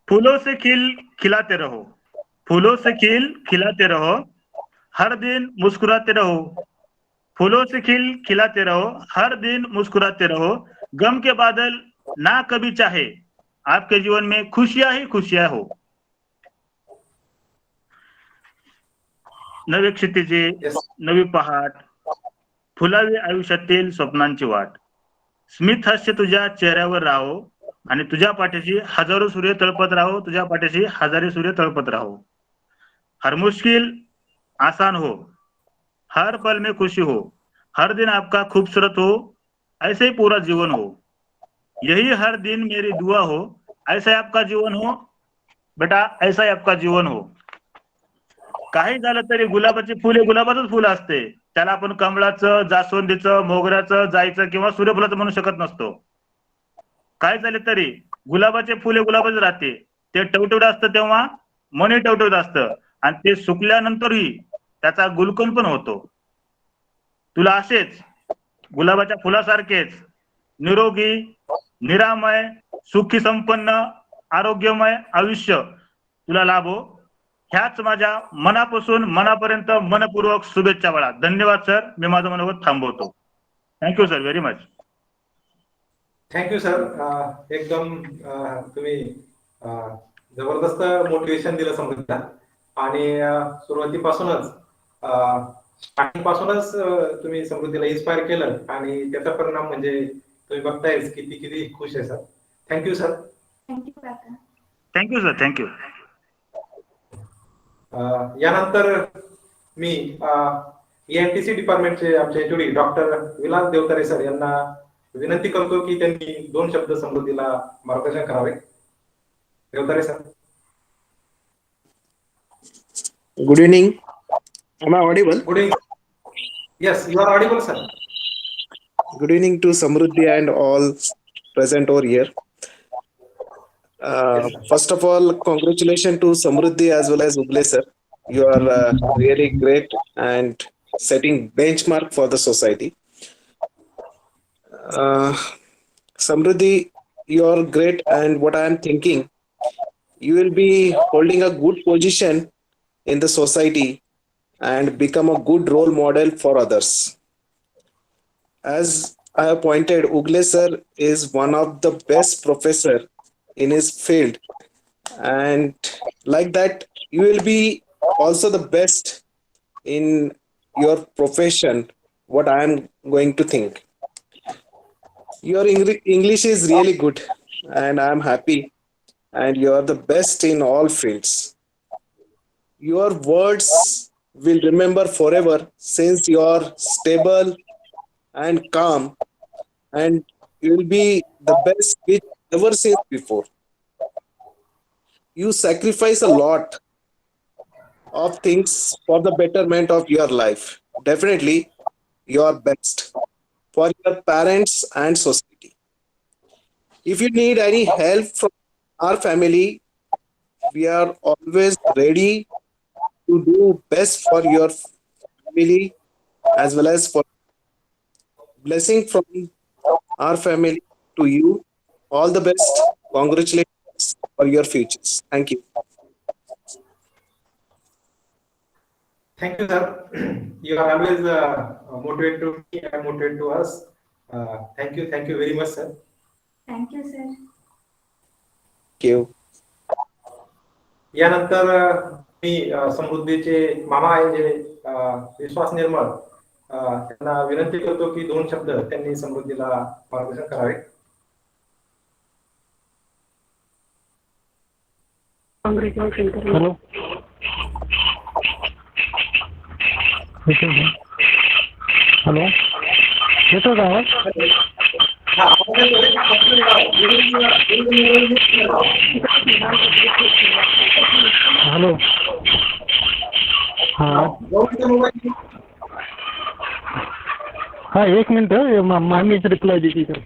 Speaker 12: फूलों से खिलाते रहो, फूलों से खिलाते रहो, हर दिन मुस्कुराते रहो. फूलों से खिलाते रहो, हर दिन मुस्कुराते रहो. गम के बादल ना कभी चाहे, आपके जीवन में खुशियां ही खुशियां हो. नवे क्षितिजे, नवी पहाट, फुलावी आयुष्यातील स्वप्नांची वाट. स्मित हास्य तुझ्या चेहऱ्यावर राहो आणि तुझ्या पाठीशी हजारो सूर्य तळपत राहो. तुझ्या पाठीशी हजारो सूर्य तळपत राहो. हर मुश्किल आसान हो, हर पल में खुशी हो, हर दिन आपका खूबसूरत हो, ऐसे ही पूरा जीवन हो. यही हर दिन मेरी दुआ हो, ऐसा ही आपका जीवन हो बेटा, ऐसा ही आपका जीवन हो. काही झालं तरी गुलाबाचे फुल हे गुलाबाचंच फुल असते. त्याला आपण कमळाचं, जास्वंदीचं, मोगऱ्याचं, जाईचं किंवा सूर्यफुलाचं म्हणू शकत नसतो. काय झाले तरी गुलाबाचे फुल हे गुलाबाच राहते. ते टवटवीत असतं तेव्हा मनही टवटवीत असतं आणि ते सुकल्यानंतरही त्याचा गुलकंद पण होतो. तुला असेच गुलाबाच्या फुलासारखेच निरोगी, निरामय, सुखी, संपन्न, आरोग्यमय आयुष्य तुला लाभो, ह्याच माझ्या मनापासून मनापर्यंत मनपूर्वक शुभेच्छा बाळा. धन्यवाद सर. मी माझं मनोगत थांबवतो. Thank you sir, very much.
Speaker 1: Thank you sir. एकदम तुम्ही जबरदस्त मोटिवेशन दिलं समृद्धीला आणि सुरुवातीपासूनच स्टार्टिंग पासूनच तुम्ही समृद्धीला इन्स्पायर केलं आणि त्याचा परिणाम म्हणजे तुम्ही बघतायच किती खुश आहे sir. Thank you sir.
Speaker 12: Thank you sir. Thank you.
Speaker 1: यानंतर मी ENTC डिपार्टमेंटचे आमचे HOD doctor Vilas Devtare sir यांना विनंती करतो की त्यांनी 2 शब्द समृद्धीला मार्गदर्शन करावे. Devtare sir.
Speaker 4: Good evening. Am I audible?
Speaker 1: Good evening. Yes, you are audible, sir.
Speaker 13: Good evening to Samruddhi and all present over here.
Speaker 1: Yes, sir.
Speaker 13: First of all, congratulations to Samruddhi as well as Ugle sir. You are really great and setting benchmark for the society. Samruddhi, you are great, and what I am thinking, you will be holding a good position in the society and become a good role model for others. As I have pointed, Ugle sir is one of the best professor in his field, and like that, you will be also the best in your profession. What I am going to think, your English is really good, and I am happy, and you are the best in all fields. Your words will remember forever since you are stable and calm, and you will be the best which ever seen before. You sacrifice a lot of things for the betterment of your life. Definitely, you are best for your parents and society. If you need any help from our family, we are always ready to do best for your family as well as for blessing from our family to you. All the best. Congratulations for your futures. Thank you.
Speaker 1: Thank you, sir. You are always motivated to me and motivated to us. Thank you very much, sir.
Speaker 10: Thank you, sir.
Speaker 13: Thank you.
Speaker 1: यानंतर मी समृद्धीचे मामा आहे जे विश्वास निर्मळ त्यांना विनंती करतो की 2 शब्द त्यांनी समृद्धीला मार्गदर्शन करावे.
Speaker 3: हॅलो हॅलो येतो का आवाज? हॅलो हा एक मिनिट मामीच रिप्लाय देते तर.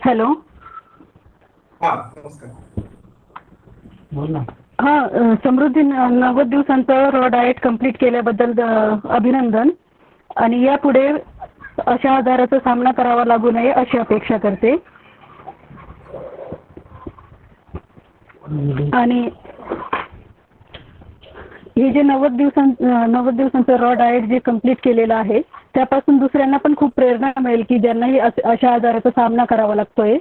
Speaker 7: हॅलो
Speaker 1: हा नमस्कार.
Speaker 3: बोल ना.
Speaker 7: हा समृद्धी 90 दिवसांचं रॉ डाएट कंप्लीट केल्याबद्दल अभिनंदन. आणि यापुढे अशा आजाराचा सामना करावा लागू नये अशी अपेक्षा करते. आणि हे जे 90 दिवसांचं रॉ डाएट जे कंप्लीट केलेलं आहे त्यापासून दुसऱ्यांना पण खूप प्रेरणा मिळेल की ज्यांनाही अशा आजाराचा सामना करावा लागतोय.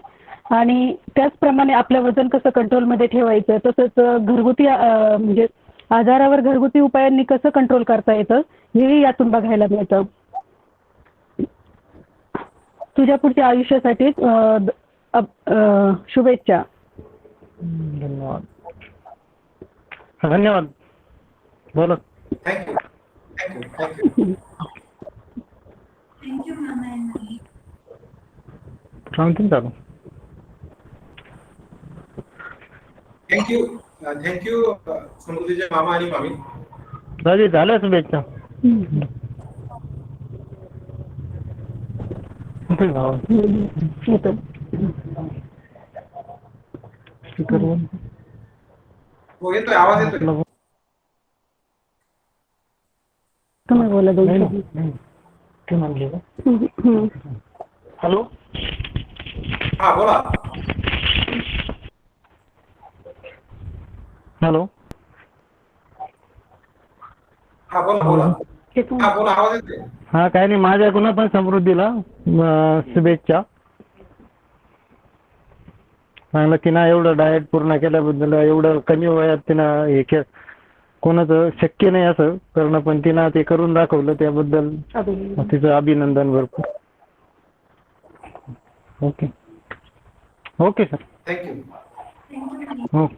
Speaker 7: आणि त्याचप्रमाणे आपलं वजन कसं कंट्रोलमध्ये ठेवायचं, तसंच घरगुती म्हणजे आजारावर घरगुती उपायांनी कसं कंट्रोल करता येतं हेही यातून बघायला मिळतं. तुझ्या पुढच्या आयुष्यासाठी शुभेच्छा.
Speaker 3: धन्यवाद धन्यवाद. बोला.
Speaker 1: Thank you.
Speaker 10: Thank you, Mama and Mommy.
Speaker 3: सांगतील चालू.
Speaker 1: थँक्यू समृद्धीचे मामा आणि मामी.
Speaker 3: दादी झाल्या शुभेच्छा.
Speaker 1: हो येतोय आवाज येतोय.
Speaker 7: तुम्ही बोला दोन
Speaker 3: ते म्हणले का? हॅलो
Speaker 1: हा बोला.
Speaker 3: हॅलो
Speaker 1: हा बोला. हा बोला आवाज येतोय.
Speaker 3: हा काय नाही, माझ्याकडून पण समृद्धीला शुभेच्छा. चांगलं तिनं एवढं डाएट पूर्ण केल्याबद्दल, एवढं कमी वयात तिनं हे कोणाचं शक्य नाही असं करणं, पण तिनं ते करून दाखवलं त्याबद्दल तिचं अभिनंदन भरपूर. Okay okay sir.
Speaker 1: थँक्यू.
Speaker 3: हो.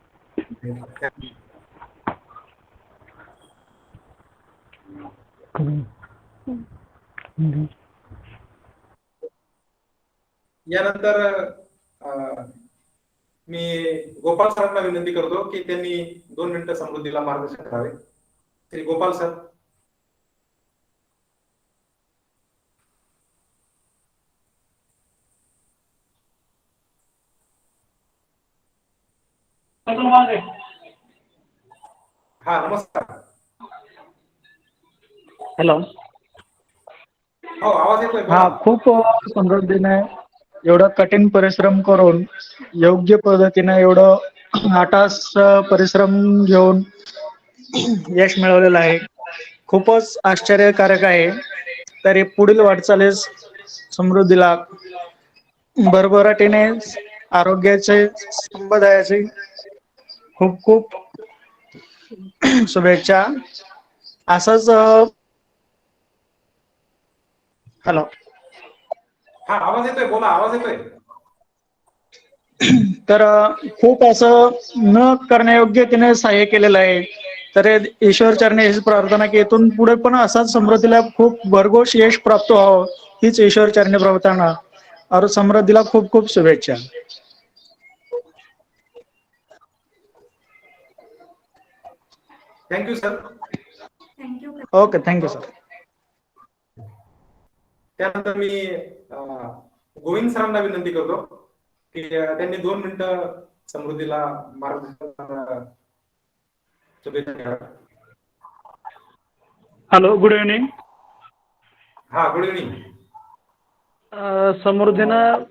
Speaker 1: यानंतर मी गोपाल सरांना विनंती करतो की त्यांनी 2 मिनिटं समृद्धीला मार्गदर्शन करावे. श्री गोपाल सर. हा नमस्कार.
Speaker 14: हॅलो.
Speaker 1: हो आवाज येतोय.
Speaker 14: हा, खूप समृद्धीने एवढं कठीण परिश्रम करून योग्य पद्धतीने एवढं 8 तास परिश्रम घेऊन यश मिळवलेलं आहे. खूपच आश्चर्यकारक आहे. तरी पुढील वाटचालीस समृद्धीला भरभराटीने आरोग्याचे संपदायाचे खूप खूप शुभेच्छा. असंच हॅलो.
Speaker 1: हा आवाज येतोय, बोला आवाज येतोय.
Speaker 14: तर खूप असं न करण्यायोग्य तिने सहाय्य केलेलं आहे. तर ईश्वर चरणी हीच प्रार्थना की इथून पुढे पण असाच समृद्धीला खूप भरघोष यश प्राप्त व्हावं हीच ईश्वर चरणी प्रार्थना. और समृद्धीला खूप खूप शुभेच्छा.
Speaker 1: Thank you sir.
Speaker 14: Okay, thank you sir.
Speaker 1: त्यानंतर मी गोविंद सरांना विनंती करतो की त्यांनी 2 मिनिटं समृद्धीला मार्गदर्शन शुभेच्छा द्याव्या.
Speaker 14: Hello, good evening.
Speaker 1: हा गुड इव्हनिंग.
Speaker 14: समृद्धीनं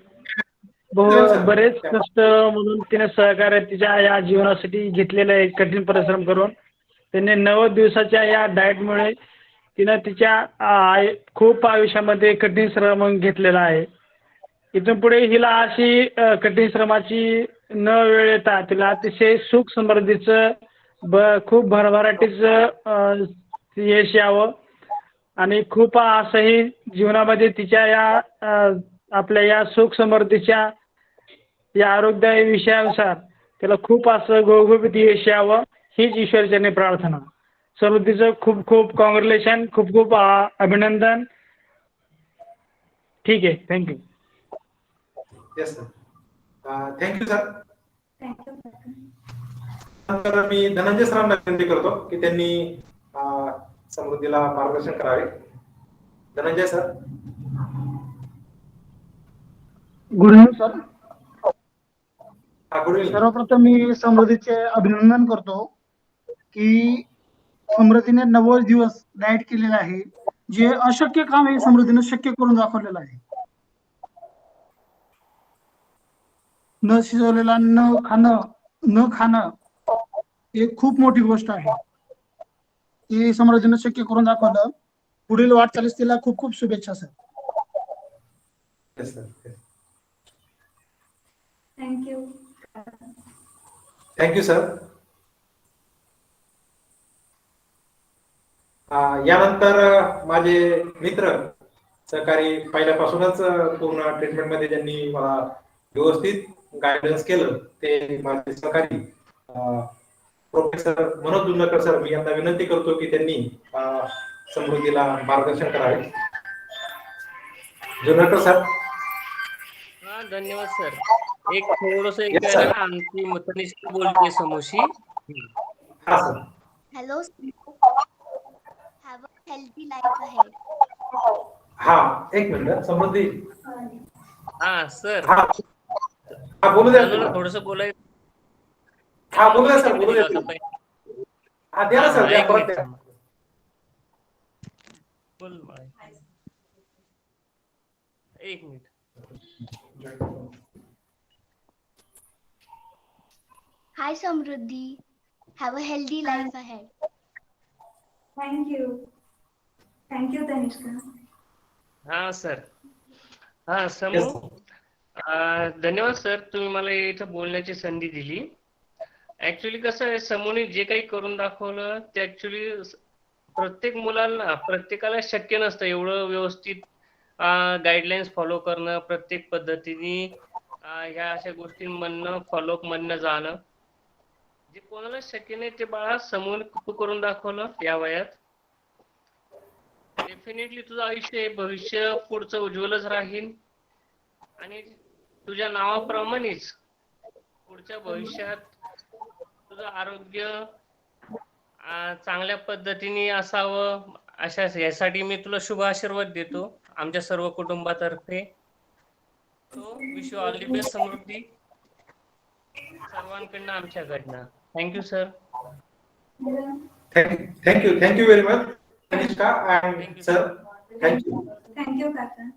Speaker 14: बरेच कष्ट म्हणून तिने सहकार्य तिच्या या जीवनासाठी घेतलेलं आहे. कठीण परिश्रम करून तिने 90 दिवसाच्या या डाएटमुळे तिनं तिच्या खूप आयुष्यामध्ये कठीण श्रम घेतलेला आहे. इथून पुढे हिला अशी कठीण श्रमाची न वेळ येता तिला अतिशय सुख समृद्धीचं खूप भरभराटीचं यश यावं आणि खूप असंही जीवनामध्ये तिच्या या आपल्या या सुख समृद्धीच्या या आरोग्य विषयानुसार त्याला खूप असं गुळगुळीत यश यावं हीच ईश्वरचरणी प्रार्थना. समृद्धीचं खूप खूप कॉंग्रॅच्युलेशन, खूप खूप अभिनंदन. ठीक आहे, thank you.
Speaker 1: Yes sir. Thank you sir. नंतर मी धनंजय सरांना विनंती करतो की त्यांनी समृद्धीला मार्गदर्शन करावे. Dhananjay sir.
Speaker 14: Good evening sir.
Speaker 1: Good evening.
Speaker 14: सर्वप्रथम मी समृद्धीचे अभिनंदन करतो की समृद्धीने 90 दिवस डाएट केलेलं आहे. जे अशक्य काम आहे समृद्धीने शक्य करून दाखवलेलं आहे. न शिजवलेला न खाणं हे खूप मोठी गोष्ट आहे. ही समृद्धीने शक्य करून दाखवलं. पुढील वाटचालीस तिला खूप खूप शुभेच्छा sir.
Speaker 1: Yes sir.
Speaker 10: Thank you.
Speaker 1: Thank you sir. यानंतर माझे मित्र सहकारी पहिल्यापासूनच पूर्ण ट्रीटमेंटमध्ये ज्यांनी मला व्यवस्थित गायडन्स केलं ते माझे सहकारी प्रोफेसर मनोज जुन्नकर सर. मी यांना विनंती करतो की त्यांनी समृद्धीला मार्गदर्शन करावे. जुन्नकर सर.
Speaker 15: हा, धन्यवाद सर. एक थोडस आमची मतनिष्ठ बोलते समोशी.
Speaker 1: हा sir.
Speaker 16: Hello. Have a healthy life ahead.
Speaker 1: हा एक मिनिट समृद्धी.
Speaker 15: हा सर.
Speaker 1: हा बोलू द्या.
Speaker 15: थोडस बोलायचं.
Speaker 1: हा बोलूया सर, बोलूया. हा द्या ना सर, द्या परत द्या.
Speaker 15: बोल बाळा. एक minute.
Speaker 16: Hi Samruddhi. Have a healthy life ahead.
Speaker 10: Thank you. Thank you Tanishka.
Speaker 15: हा सर. हा समू. धन्यवाद सर, तुम्ही मला इथं बोलण्याची संधी दिली. ऍक्च्युली कसं आहे, समूने जे काही करून दाखवलं ते ऍक्च्युली प्रत्येक मुलांना प्रत्येकाला शक्य नसतं एवढं व्यवस्थित गाईडलाईन्स फॉलो करणं, प्रत्येक पद्धतीने ह्या अशा गोष्टींमधनं फॉलोअप मधनं जाणं. जे कोणाला शक्य नाही ते बाळा समून तू करून दाखवलं या वयात. डेफिनेटली तुझं आयुष्य भविष्य पुढचं उज्ज्वलच राहील आणि तुझ्या नावाप्रमाणेच पुढच्या भविष्यात तुझं आरोग्य चांगल्या पद्धतीने असावं अशा यासाठी मी तुला शुभ आशीर्वाद देतो आमच्या सर्व कुटुंबातर्फे. तो wish you all the best Samruddhi सर्वांकडनं आमच्याकडनं. Thank you sir.
Speaker 1: Thank you very much, Kanishka and sir. Thank you.
Speaker 10: Thank you, Kaka.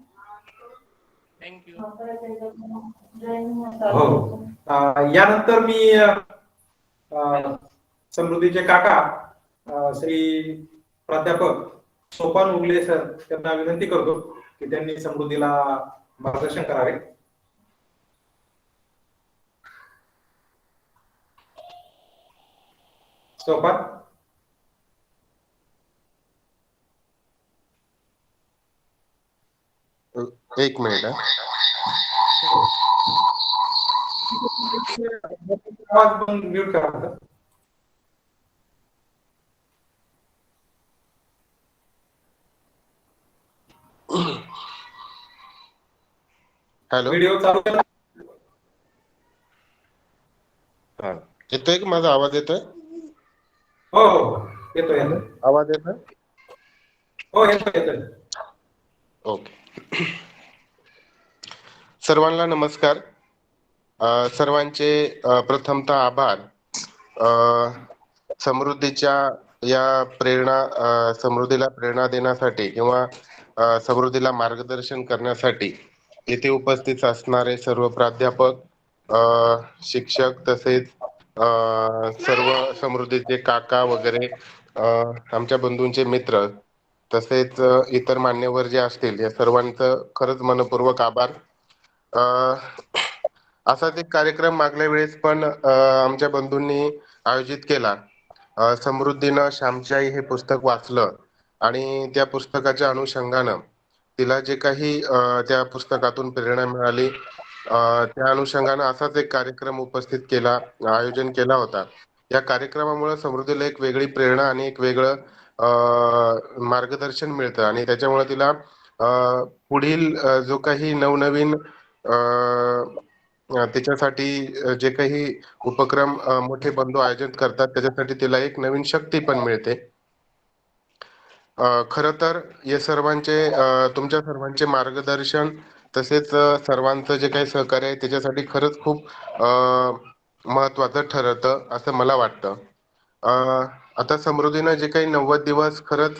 Speaker 15: Thank you.
Speaker 1: हो. यानंतर मी समृद्धीचे काका श्री प्राध्यापक सोपान उगले सर त्यांना विनंती करतो की त्यांनी समृद्धीला मार्गदर्शन करावे. सोपान.
Speaker 17: एक मिनिट.
Speaker 1: आवाज पण म्यूट करा.
Speaker 17: हॅलो.
Speaker 1: व्हिडिओ चालू करा.
Speaker 17: हा, येतोय का माझा आवाज? येतोय?
Speaker 1: हो हो येतोय.
Speaker 17: आवाज येतोय?
Speaker 1: हो येतोय.
Speaker 17: ओके. सर्वांना नमस्कार. सर्वांचे प्रथमतः आभार. समृद्धीच्या या समृद्धीला प्रेरणा देण्यासाठी किंवा समृद्धीला मार्गदर्शन करण्यासाठी येथे उपस्थित असणारे सर्व प्राध्यापक, शिक्षक तसेच सर्व समृद्धीचे काका वगैरे, आमच्या बंधूंचे मित्र तसेच इतर मान्यवर जे असतील या सर्वांचं खरंच मनपूर्वक आभार. असाच एक कार्यक्रम मागल्या वेळेस पण आमच्या बंधूंनी आयोजित केला. समृद्धीनं श्यामची आई हे पुस्तक वाचलं आणि त्या पुस्तकाच्या अनुषंगानं तिला जे काही त्या पुस्तकातून प्रेरणा मिळाली त्या अनुषंगानं असाच एक कार्यक्रम आयोजन केला होता. या कार्यक्रमामुळे समृद्धीला एक वेगळी प्रेरणा आणि एक वेगळं मार्गदर्शन मिळतं आणि त्याच्यामुळे तिला पुढील जो काही नवनवीन त्याच्यासाठी जे काही उपक्रम मोठे बंधू आयोजित करतात त्याच्यासाठी तिला एक नवीन शक्ती पण मिळते. खरं तर या तुमच्या सर्वांचे मार्गदर्शन तसेच सर्वांचं जे काही सहकार्य आहे त्याच्यासाठी खरंच खूप महत्वाचं ठरतं असं मला वाटतं. आता समृद्धीनं जे काही 90 दिवस खरंच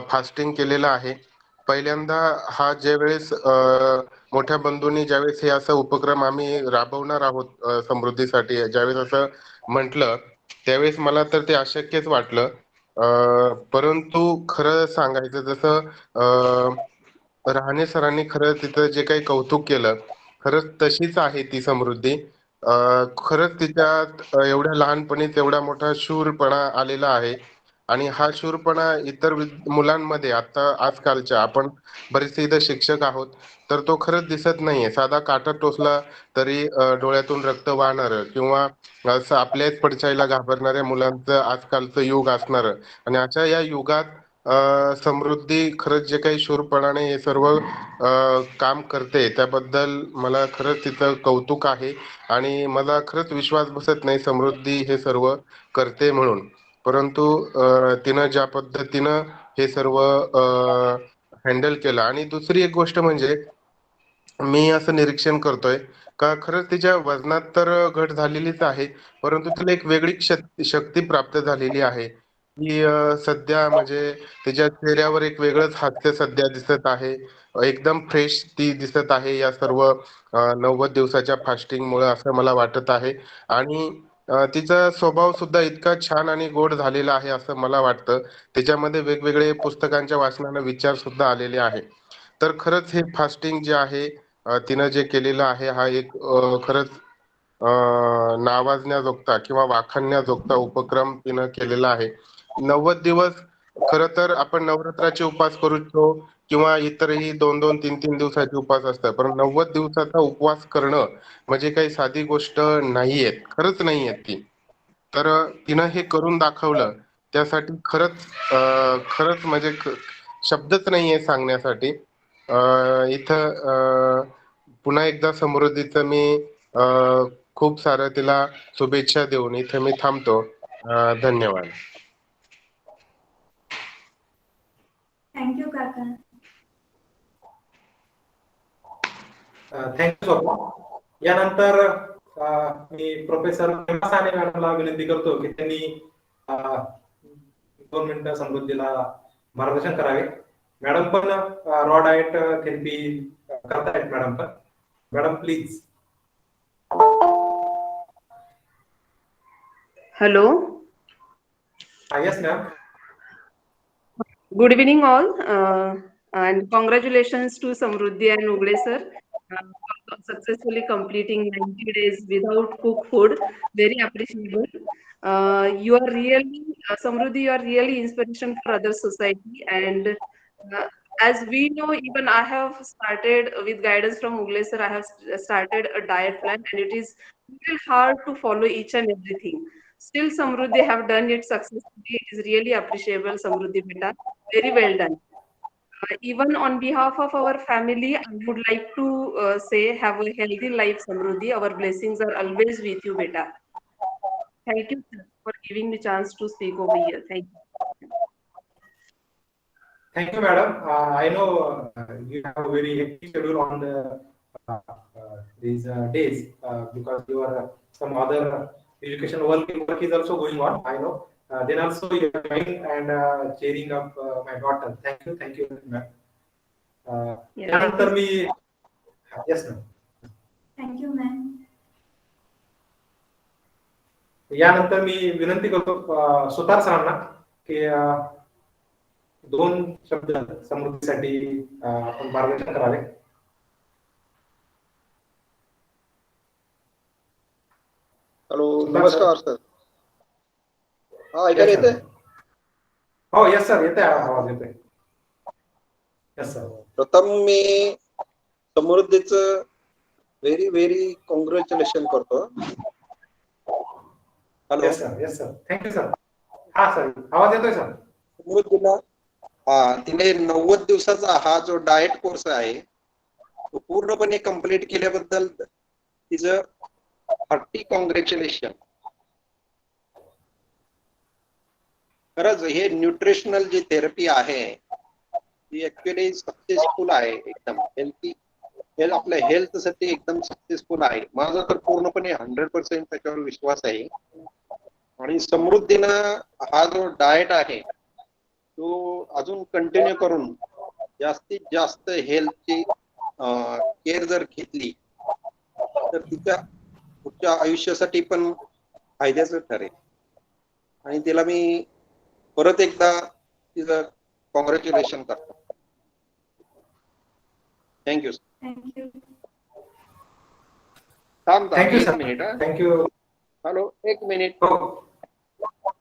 Speaker 17: फास्टिंग केलेलं आहे. पहिल्यांदा हा ज्यावेळेस मोठ्या बंधूंनी ज्यावेळेस हे असं उपक्रम आम्ही राबवणार आहोत समृद्धीसाठी ज्यावेळेस असं म्हटलं त्यावेळेस मला तर ते अशक्यच वाटलं. परंतु खरं सांगायचं जसं रहाणे सरांनी खरं तिथं जे काही कौतुक केलं खरंच तशीच आहे ती समृद्धी. खरंच तिच्यात एवढ्या लहानपणीच एवढा मोठा शूरपणा आलेला आहे आणि हा शूरपणा इतर मुलांमध्ये आता आजकालच्या आपण बरेचसे इथं शिक्षक आहोत तर तो खरंच दिसत नाहीये. साधा काटा टोचला तरी डोळ्यातून रक्त वाहणार किंवा असं आपल्याच पडछाईला घाबरणाऱ्या मुलांचं आजकालचं युग असणार आणि अशा या युगात समृद्धी खरंच जे काही शूरपणाने हे सर्व काम करते त्याबद्दल मला खरंच तिचं कौतुक आहे आणि मला खरंच विश्वास बसत नाही समृद्धी हे सर्व करते म्हणून. परंतु तिनं ज्या पद्धतीनं हे सर्व हँडल केलं आणि दुसरी एक गोष्ट म्हणजे मी असं निरीक्षण करतोय का खरंच तिच्या वजनात तर घट झालेलीच आहे परंतु तिला एक वेगळी शक्ती प्राप्त झालेली आहे की सध्या म्हणजे तिच्या चेहऱ्यावर एक वेगळंच हास्य सध्या दिसत आहे. एकदम फ्रेश ती दिसत आहे या सर्व 90 दिवसाच्या फास्टिंग मुळे असं मला वाटत आहे आणि तिचा स्वभाव सुद्धा इतका छान आणि गोड झालेला आहे असं मला वाटतं. त्याच्यामध्ये वेगवेगळे पुस्तकांच्या वाचनाने विचार सुद्धा आलेले आहे. तर खरंच हे फास्टिंग जे आहे तिनं जे केलेलं आहे हा एक खरंच नावाजण्याजोगता किंवा वाखाणण्याजोगता उपक्रम तिनं केलेला आहे. 90 दिवस खरं तर आपण नवरात्राचे उपास करू शकतो किंवा इतरही 2-2, 3-3 दिवसाचे उपास असतात पण 90 दिवसाचा उपवास करणं म्हणजे काही साधी गोष्ट नाहीये. खरंच नाहीये ती. तर तिनं हे करून दाखवलं त्यासाठी खरंच म्हणजे शब्दच नाहीये सांगण्यासाठी. इथं पुन्हा एकदा समृद्धीचं मी खूप सारं तिला शुभेच्छा देऊन इथे मी थांबतो. धन्यवाद.
Speaker 10: थँक्यू काका.
Speaker 1: थँक्यू स्वप्न. यानंतर मी प्रोफेसर साने मॅडमला विनंती करतो की त्यांनी 2 मिनिटं समृद्धीला मार्गदर्शन करावे. मॅडम पण रॉ डाएट थेरपी करतायत. Madam please.
Speaker 18: Hello.
Speaker 1: Yes, ma'am.
Speaker 18: Good evening, all, and congratulations to Samruddhi and Ugle sir for successfully completing 90 days without cooked food. Very appreciable. You are really, Samruddhi, you are really inspiration for other society. And as we know, even I have started with guidance from Ugle sir. I have started a diet plan, and it is little hard to follow each and everything. Still, Samruddhi have done it successfully. It is really appreciable, Samruddhi beta. Very well done. Even on behalf of our family, I would like to say, have a healthy life, Samruddhi. Our blessings are always with you, beta. Thank you, sir, for giving me chance to speak over here. Thank you.
Speaker 1: Thank you, madam. I know you have a very hectic schedule on these days because you are some other education work is also going on. I know. Then also you are joining and cheering up my daughter. Thank you, ma'am. यानंतर मी yes ma'am.
Speaker 10: Thank you, ma'am.
Speaker 1: यानंतर मी विनंती करतो सुतार सरांना की 2 शब्द समृद्धीसाठी आपण मार्गदर्शन करावे.
Speaker 19: हॅलो, नमस्कार सर. हा, ऐकायला येतंय?
Speaker 1: हो, येस सर, येतोय, आवाज येतोय. Yes sir.
Speaker 19: प्रथम मी समृद्धीचं व्हेरी व्हेरी कॉंग्रॅच्युलेशन करतो. Hello.
Speaker 1: Yes sir. Thank you sir. हा सर, आवाज येतोय सर.
Speaker 19: समृद्धीला तिने 90 दिवसाचा हा जो डाएट कोर्स आहे तो पूर्णपणे कंप्लीट केल्याबद्दल तिचं हार्टी कॉंग्रॅच्युलेशन. खरंच हे न्यूट्रिशनल जी थेरपी आहे ती ऍक्च्युअली सक्सेसफुल आहे. एकदम हेल्थी आपल्या हेल्थसाठी एकदम सक्सेसफुल आहे. माझा तर पूर्णपणे 100% त्याच्यावर विश्वास आहे. आणि समृद्धीनं हा जो डाएट आहे तो अजून कंटिन्यू करून जास्तीत जास्त हेल्थची केअर जर घेतली तर तिच्या पुढच्या आयुष्यासाठी पण फायद्याचं ठरेल. आणि तिला मी परत एकदा तिचं कॉंग्रॅच्युलेशन करतो. Thank you.
Speaker 1: Thank you sir.
Speaker 19: Minute.
Speaker 1: Thank you.
Speaker 19: Hello, 1 minute.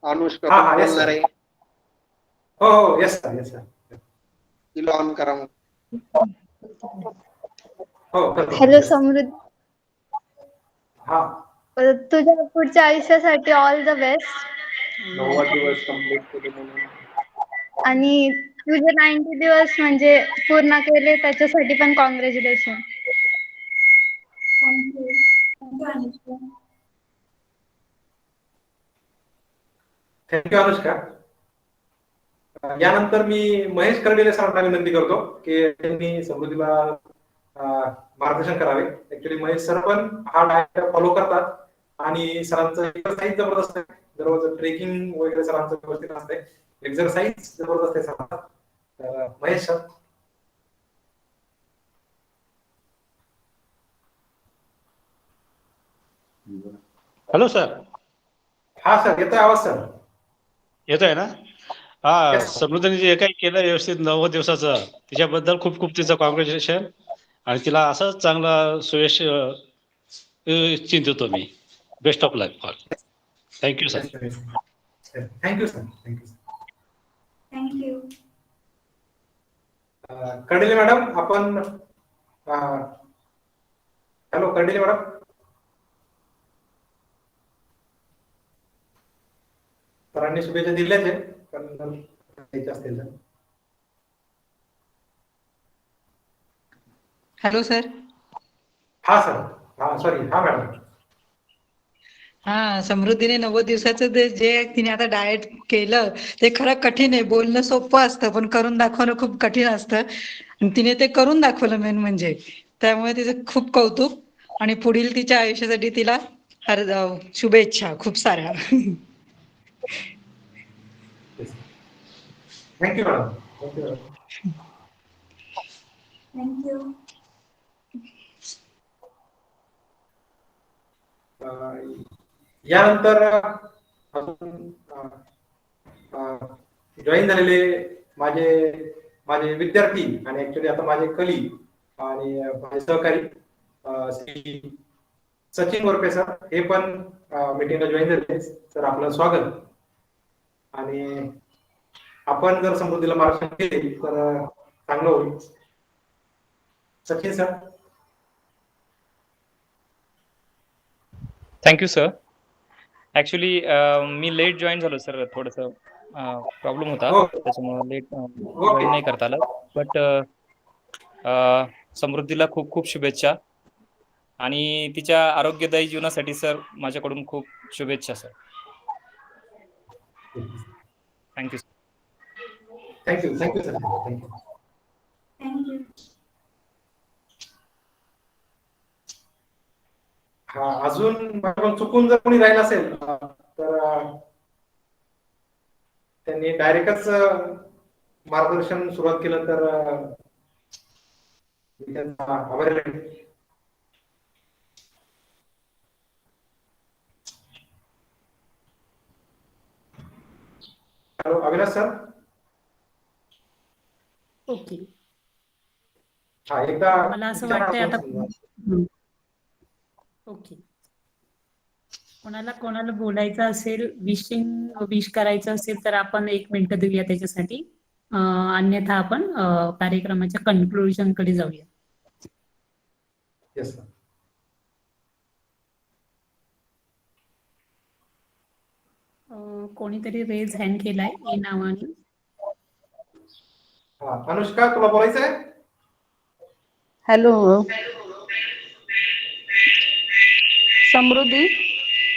Speaker 19: Anushka बोलणार आहे.
Speaker 1: हो, येस सर.
Speaker 19: तिला ऑन करा.
Speaker 20: हॅलो समृद्धी.
Speaker 1: हा,
Speaker 20: तुझ्या पुढच्या आयुष्यासाठी ऑल द बेस्ट.
Speaker 19: 90 दिवस कंप्लीट केले म्हणून.
Speaker 20: आणि तुझे 90 दिवस म्हणजे पूर्ण केले त्याच्यासाठी पण कॉंग्रॅच्युलेशन.
Speaker 1: थँक्यू अनुष्का. यानंतर मी महेश कर्डिले सरांना विनंती करतो की त्यांनी समृद्धीला मार्गदर्शन करावे. ऍक्च्युली महेश सर पण हा डाएट फॉलो करतात आणि सरांचं एक्सरसाइज जबरदस्त आहे. दररोज ट्रेकिंग वगैरे सरांचं व्यवस्थित असते. एक्सरसाइज जबरदस्त आहे सरांचा. महेश सर.
Speaker 12: Hello sir.
Speaker 1: हा सर, येतोय आवाज सर.
Speaker 12: येतोय ना? हा, समृद्धीने जे काही केलं व्यवस्थित 90 दिवसाचं तिच्याबद्दल खूप खूप तिचं कॉंग्रॅच्युलेशन. आणि तिला असंच चांगला सुयश चिंतितो मी. Best of luck for. Thank you sir.
Speaker 1: Thank you sir.
Speaker 10: Thank you.
Speaker 1: Kardile madam, आपण हॅलो कर्डिले मॅडम. सरांनी शुभेच्छा दिल्याच आहे पण द्यायच्या असतील तर.
Speaker 21: Hello sir.
Speaker 1: हा सर. हा सॉरी. हा मॅडम.
Speaker 21: हा, समृद्धीने 90 दिवसाचं जे तिने आता डाएट केलं ते खरं कठीण आहे. बोलणं सोपं असतं पण करून दाखवणं खूप कठीण असतं. आणि तिने ते करून दाखवलं मेन म्हणजे. त्यामुळे तिचं खूप कौतुक आणि पुढील तिच्या आयुष्यासाठी तिला शुभेच्छा खूप साऱ्या.
Speaker 1: Thank you madam. थँक्यू.
Speaker 10: थँक्यू.
Speaker 1: यानंतर जॉईन झालेले माझे माझे विद्यार्थी आणि ऍक्च्युली आता माझे कली आणि माझे सहकारी श्री सचिन वरपे सर हे पण मीटिंगला जॉईन झाले. सर आपलं स्वागत. आणि आपण जर समृद्धीला मार्गदर्शन केले तर चांगलं होईल. Sachin sir.
Speaker 22: Thank you sir. Actually me let join झालो सर. थोडंसं प्रॉब्लेम होता त्याच्यामुळे लेट जॉईन नाही करता आलं. बट समृद्धीला खूप खूप शुभेच्छा आणि तिच्या आरोग्यदायी जीवनासाठी सर माझ्याकडून खूप शुभेच्छा sir. Thank you sir.
Speaker 1: Thank you. Thank you sir. Thank you.
Speaker 10: Thank you.
Speaker 1: हा, अजून माझ्याकडून चुकून जर कोणी राहिलं असेल तर त्यांनी डायरेक्टच मार्गदर्शन सुरुवात केलं तर मी त्यांचा आभारी राहील. Hello Avinash sir.
Speaker 23: ओके.
Speaker 1: हा, एकदा
Speaker 23: मला असं वाटतंय आता ओके, कोणाला बोलायचं असेल, विश करायचं असेल तर आपण 1 मिनिट देऊया त्याच्यासाठी. अन्यथा आपण कार्यक्रमाच्या कन्क्लुजन कडे जाऊया.
Speaker 1: Yes sir.
Speaker 23: कोणीतरी रेज हँड केलाय ए नावाने.
Speaker 1: अनुष्का तुला बोलायचं आहे?
Speaker 18: हॅलो समृद्धी,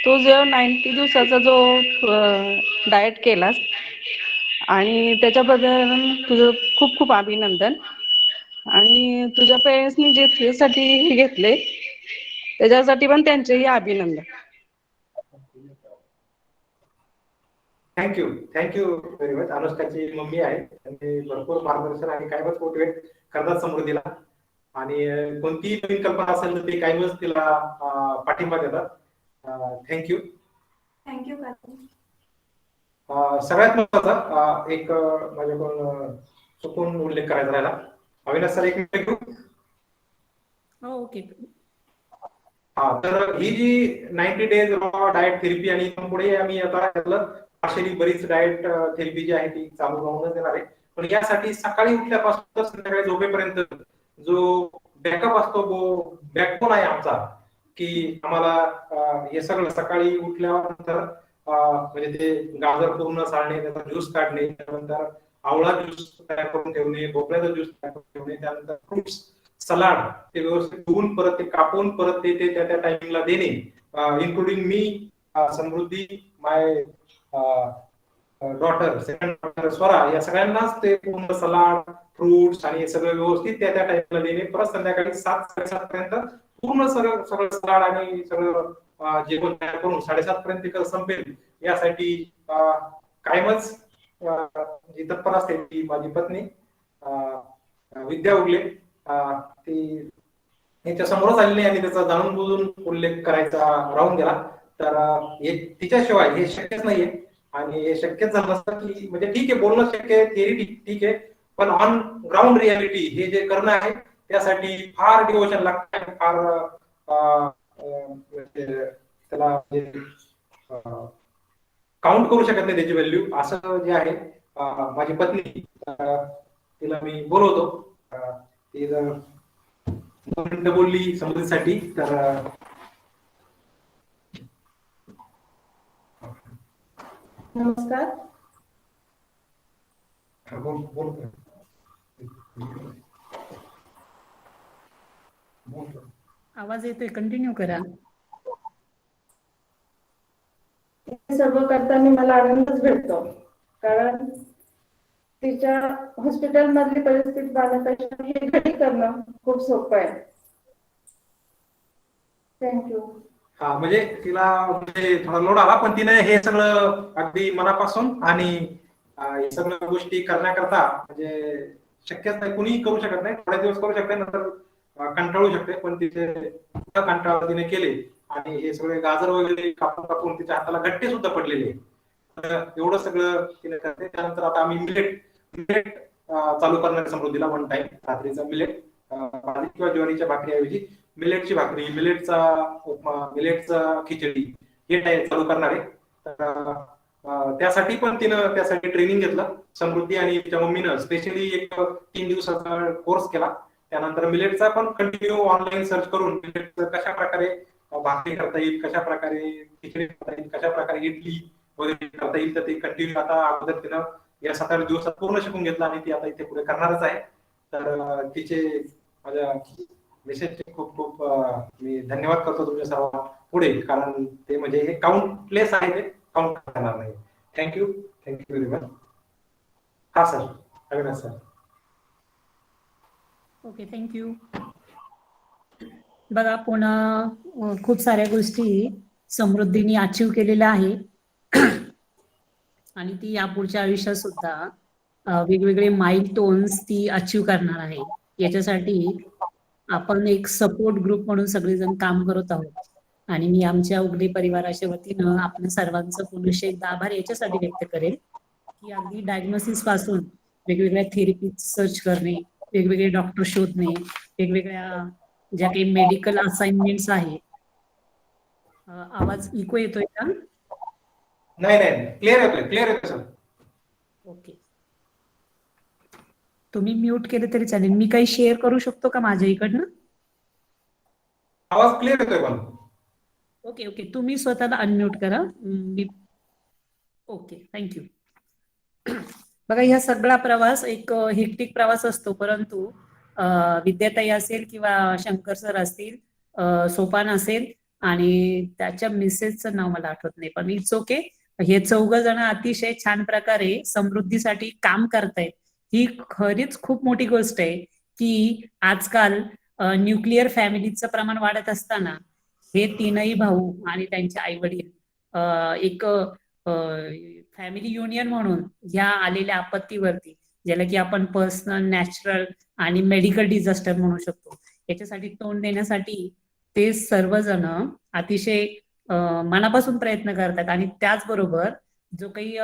Speaker 18: तू जो 90 दिवसाचा जो डाएट केलास आणि त्याच्याबद्दल तुझं खूप खूप अभिनंदन. आणि तुझ्या पेरेंट्सनी जे तुझ्यासाठी घेतले त्याच्यासाठी पण त्यांचेही अभिनंदन.
Speaker 1: थँक्यू. थँक्यू व्हेरी मच. अनुष्काची मम्मी आहे आणि भरपूर मार्गदर्शन आणि कायमच मोटिवेट करतात समृद्धीला. आणि कोणतीही नवीन कल्पना असेल तर ते कायमच तिला पाठिंबा देतात. थँक्यू.
Speaker 10: थँक्यू.
Speaker 1: सगळ्यात महत्वाचा एक माझ्याकडून चुकून उल्लेख करायचा राहिला. अविनाश सर 1 मिनिट घेऊ.
Speaker 23: ओके.
Speaker 1: हा, तर ही जी 90 डेज रॉ डाएट थेरपी आणि पुढे आम्ही आता पार्शियली बरीच डाएट थेरपी जी आहे ती चालू राहूनच देणार आहे. पण यासाठी सकाळी उठल्यापासून संध्याकाळी झोपेपर्यंत जो बॅकअप असतो, बॅकबोन आहे आमचा, की आम्हाला हे सगळं सकाळी उठल्यानंतर म्हणजे ते गाजर पूर्ण साळणे, त्याचा ज्यूस काढणे, त्यानंतर आवळा ज्यूस तयार करून ठेवणे, भोपळ्याचा ज्यूस तयार करून ठेवणे, त्यानंतर फ्रुट्स सलाड ते व्यवस्थित धुवून परत ते कापून परत ते त्या टायमिंगला देणे, इन्क्लुडिंग मी, समृद्धी, माय डॉटर, सेकंड डॉटर स्वरा, या सगळ्यांनाच ते पूर्ण सलाड, फ्रुट्स आणि सगळं व्यवस्थित त्या टायमिंगला देणे. परत संध्याकाळी 7-7:30 पर्यंत पूर्ण सगळं सलाड आणि सगळं जेवण तयार करून 7:30 पर्यंत ते संपेल यासाठी कायमच जी तत्पर असते ती माझी पत्नी विद्या उगले. ती यांच्या समोरच आलेली आणि त्याचा जाणून बुजून उल्लेख करायचा राहून गेला. तर तिच्याशिवाय हे शक्यच नाहीये. आणि हे शक्यच झालं नसतं की म्हणजे ठीक आहे बोलणं शक्य आहे, थिअरी ठीक आहे, पण ऑन ग्राउंड रियालिटी हे जे करणं आहे त्यासाठी फार डिवोशन लागतं, फार त्याला काउंट करू शकत नाही त्याची व्हॅल्यू. असं जे आहे माझी पत्नी, तिला मी बोलवतो. ती जर 2 मिनिटं बोलली समृद्धीसाठी तर
Speaker 23: नमस्कार. आवाज येतोय, कंटिन्यू करा.
Speaker 2: हे सर्व करताना मला आनंदच भेटतो, कारण तिच्या हॉस्पिटल मधली परिस्थिती पाहण्यापेक्षा हे घरी करणं खूप सोपं आहे. थँक्यू.
Speaker 1: हा, म्हणजे तिला म्हणजे थोडा लोड आला, पण तिने हे सगळं अगदी मनापासून आणि हे सगळ्या गोष्टी करण्याकरता म्हणजे शक्यच नाही, कुणीही करू शकत नाही. थोडे दिवस करू शकते, नंतर कंटाळू शकते, पण तिचे कंटाळा तिने केले आणि हे सगळे गाजर वगैरे कापून कापून तिच्या हाताला गट्टे सुद्धा पडलेले. तर एवढं सगळं तिने करते. त्यानंतर आता आम्ही मिलेट चालू करणार समृद्धीला, वन टाइम रात्रीचा मिलेट किंवा ज्वारीच्या भाकरीऐवजी मिलेटची भाकरी, मिलेटचा उपमा, मिलेटचा खिचडी हे टाईप चालू करणार आहे. तर त्यासाठी पण तिनं त्यासाठी ट्रेनिंग घेतलं. समृद्धी आणि तिच्या मम्मीनं स्पेशली एक 3 दिवसाचा कोर्स केला. त्यानंतर मिलेटचा पण कंटिन्यू ऑनलाईन सर्च करून मिलेटचं कशा प्रकारे भाकरी करता येईल, कशा प्रकारे खिचडी करता येईल, कशा प्रकारे इडली वगैरे करता येईल, तर ते कंटिन्यू आता अगोदर तिनं या 7-8 दिवसात पूर्ण शिकून घेतलं आणि ती आता इथे पुढे करणारच आहे. तर तिचे माझ्या मेसेजचे खूप खूप मी धन्यवाद करतो तुमच्या सर्व पुढे, कारण ते म्हणजे हे काउंटलेस आहे, ते काउंट करणार नाही. Thank you very much. हा sir, Avinash sir.
Speaker 23: Okay, thank you. बघा, पुन्हा खूप साऱ्या गोष्टी समृद्धीने अचीव केलेल्या आहे आणि ती यापुढच्या आयुष्यात सुद्धा वेगवेगळे माइलस्टोन्स ती अचीव करणार आहे. याच्यासाठी आपण एक सपोर्ट ग्रुप म्हणून सगळेजण काम करत आहोत आणि मी आमच्या उगले परिवाराच्या वतीनं आपल्या सर्वांचं पुनश्च एकदा आभार याच्यासाठी व्यक्त करेल की अगदी डायग्नोसिस पासून वेगवेगळ्या थेरपी सर्च करणे, वेगवेगळे डॉक्टर शोधणे, वेगवेगळ्या ज्या काही मेडिकल असाइनमेंट्स आहेत. आवाज इको येतोय का?
Speaker 1: नाही, क्लिअर येतोय सर.
Speaker 23: ओके, तुम्ही म्यूट केले तरी चालेल. मी काही शेअर करू शकतो का माझ्या इकडनं?
Speaker 1: आवाज क्लिअर येतोय पण.
Speaker 23: ओके, तुम्ही स्वतःला अनम्यूट करा. Okay, thank you. बघा, ह्या सगळा प्रवास एक हेक्टिक प्रवास असतो, परंतु विद्याताई असेल किंवा शंकर सर असतील, सोपान असेल आणि त्याच्या मिसेसचं नाव मला आठवत नाही, पण इट्स ओके. हे 4 जण अतिशय छान प्रकारे समृद्धीसाठी काम करतायत. ही खरीच खूप मोठी गोष्ट आहे की आजकाल न्यूक्लिअर फॅमिलीचं प्रमाण वाढत असताना हे 3ही भाऊ आणि त्यांचे आई वडील एक फॅमिली युनियन म्हणून ह्या आलेल्या आपत्तीवरती, ज्याला की आपण पर्सनल, नॅचरल आणि मेडिकल डिझास्टर म्हणू शकतो, याच्यासाठी तोंड देण्यासाठी ते सर्वजण अतिशय मनापासून प्रयत्न करतात. आणि त्याचबरोबर जो काही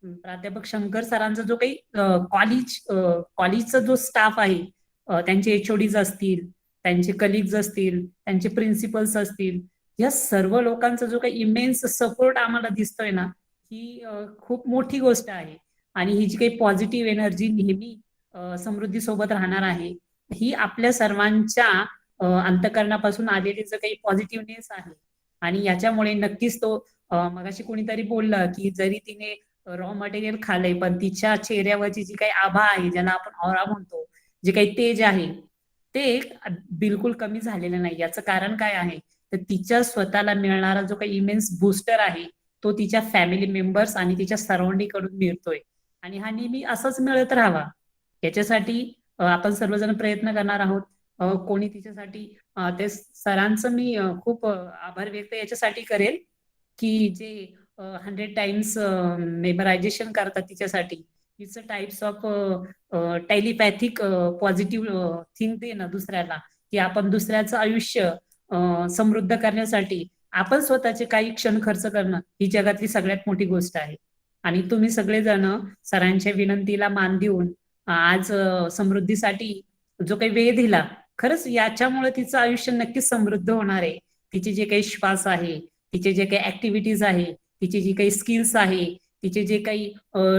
Speaker 23: प्राध्यापक शंकर सरांचा जो काही कॉलेजचा जो स्टाफ आहे, त्यांचे HODs असतील, त्यांचे कलिग्स असतील, त्यांचे प्रिन्सिपल्स असतील, या सर्व लोकांचा जो काही इमेन्स सपोर्ट आम्हाला दिसतोय ना, ही खूप मोठी गोष्ट आहे. आणि ही जी काही पॉझिटिव्ह एनर्जी नेहमी समृद्धी सोबत राहणार आहे, ही आपल्या सर्वांच्या अंतकरणापासून आलेली जो काही पॉझिटिव्हनेस आहे. आणि याच्यामुळे नक्कीच तो मगाशी कोणीतरी बोललं की जरी तिने रॉ मटेरियल खाल्लंय, पण तिच्या चेहऱ्यावरची जी काही आभा आहे, ज्याला आपण ऑरा म्हणतो, जे काही तेज आहे, ते बिलकुल कमी झालेलं नाही. याचं कारण काय आहे, तर तिच्या स्वतःला मिळणारा जो काही इमेन्स बूस्टर आहे, तो तिच्या फॅमिली मेंबर्स आणि तिच्या सराउंडिंग कडून मिळतोय. आणि हा नेहमी असंच मिळत राहावा, याच्यासाठी आपण सर्वजण प्रयत्न करणार आहोत. कोणी तिच्यासाठी ते सरांचं मी खूप आभार व्यक्त याच्यासाठी करेल की जे 100 टाइम्स मेमरायझेशन करतात तिच्यासाठी. It's a types of telepathic positive think देणं दुसऱ्याला, की आपण दुसऱ्याचं आयुष्य समृद्ध करण्यासाठी आपण स्वतःचे काही क्षण खर्च करणं ही जगातली सगळ्यात मोठी गोष्ट आहे. आणि तुम्ही सगळेजण सरांच्या विनंतीला मान देऊन आज समृद्धीसाठी जो काही वेळ दिला, खरंच याच्यामुळे तिचं आयुष्य नक्कीच समृद्ध होणार आहे. तिचे जे काही श्वास आहे, तिचे जे काही ऍक्टिव्हिटीज आहे, तिची जी काही स्किल्स आहे, तिचे जे काही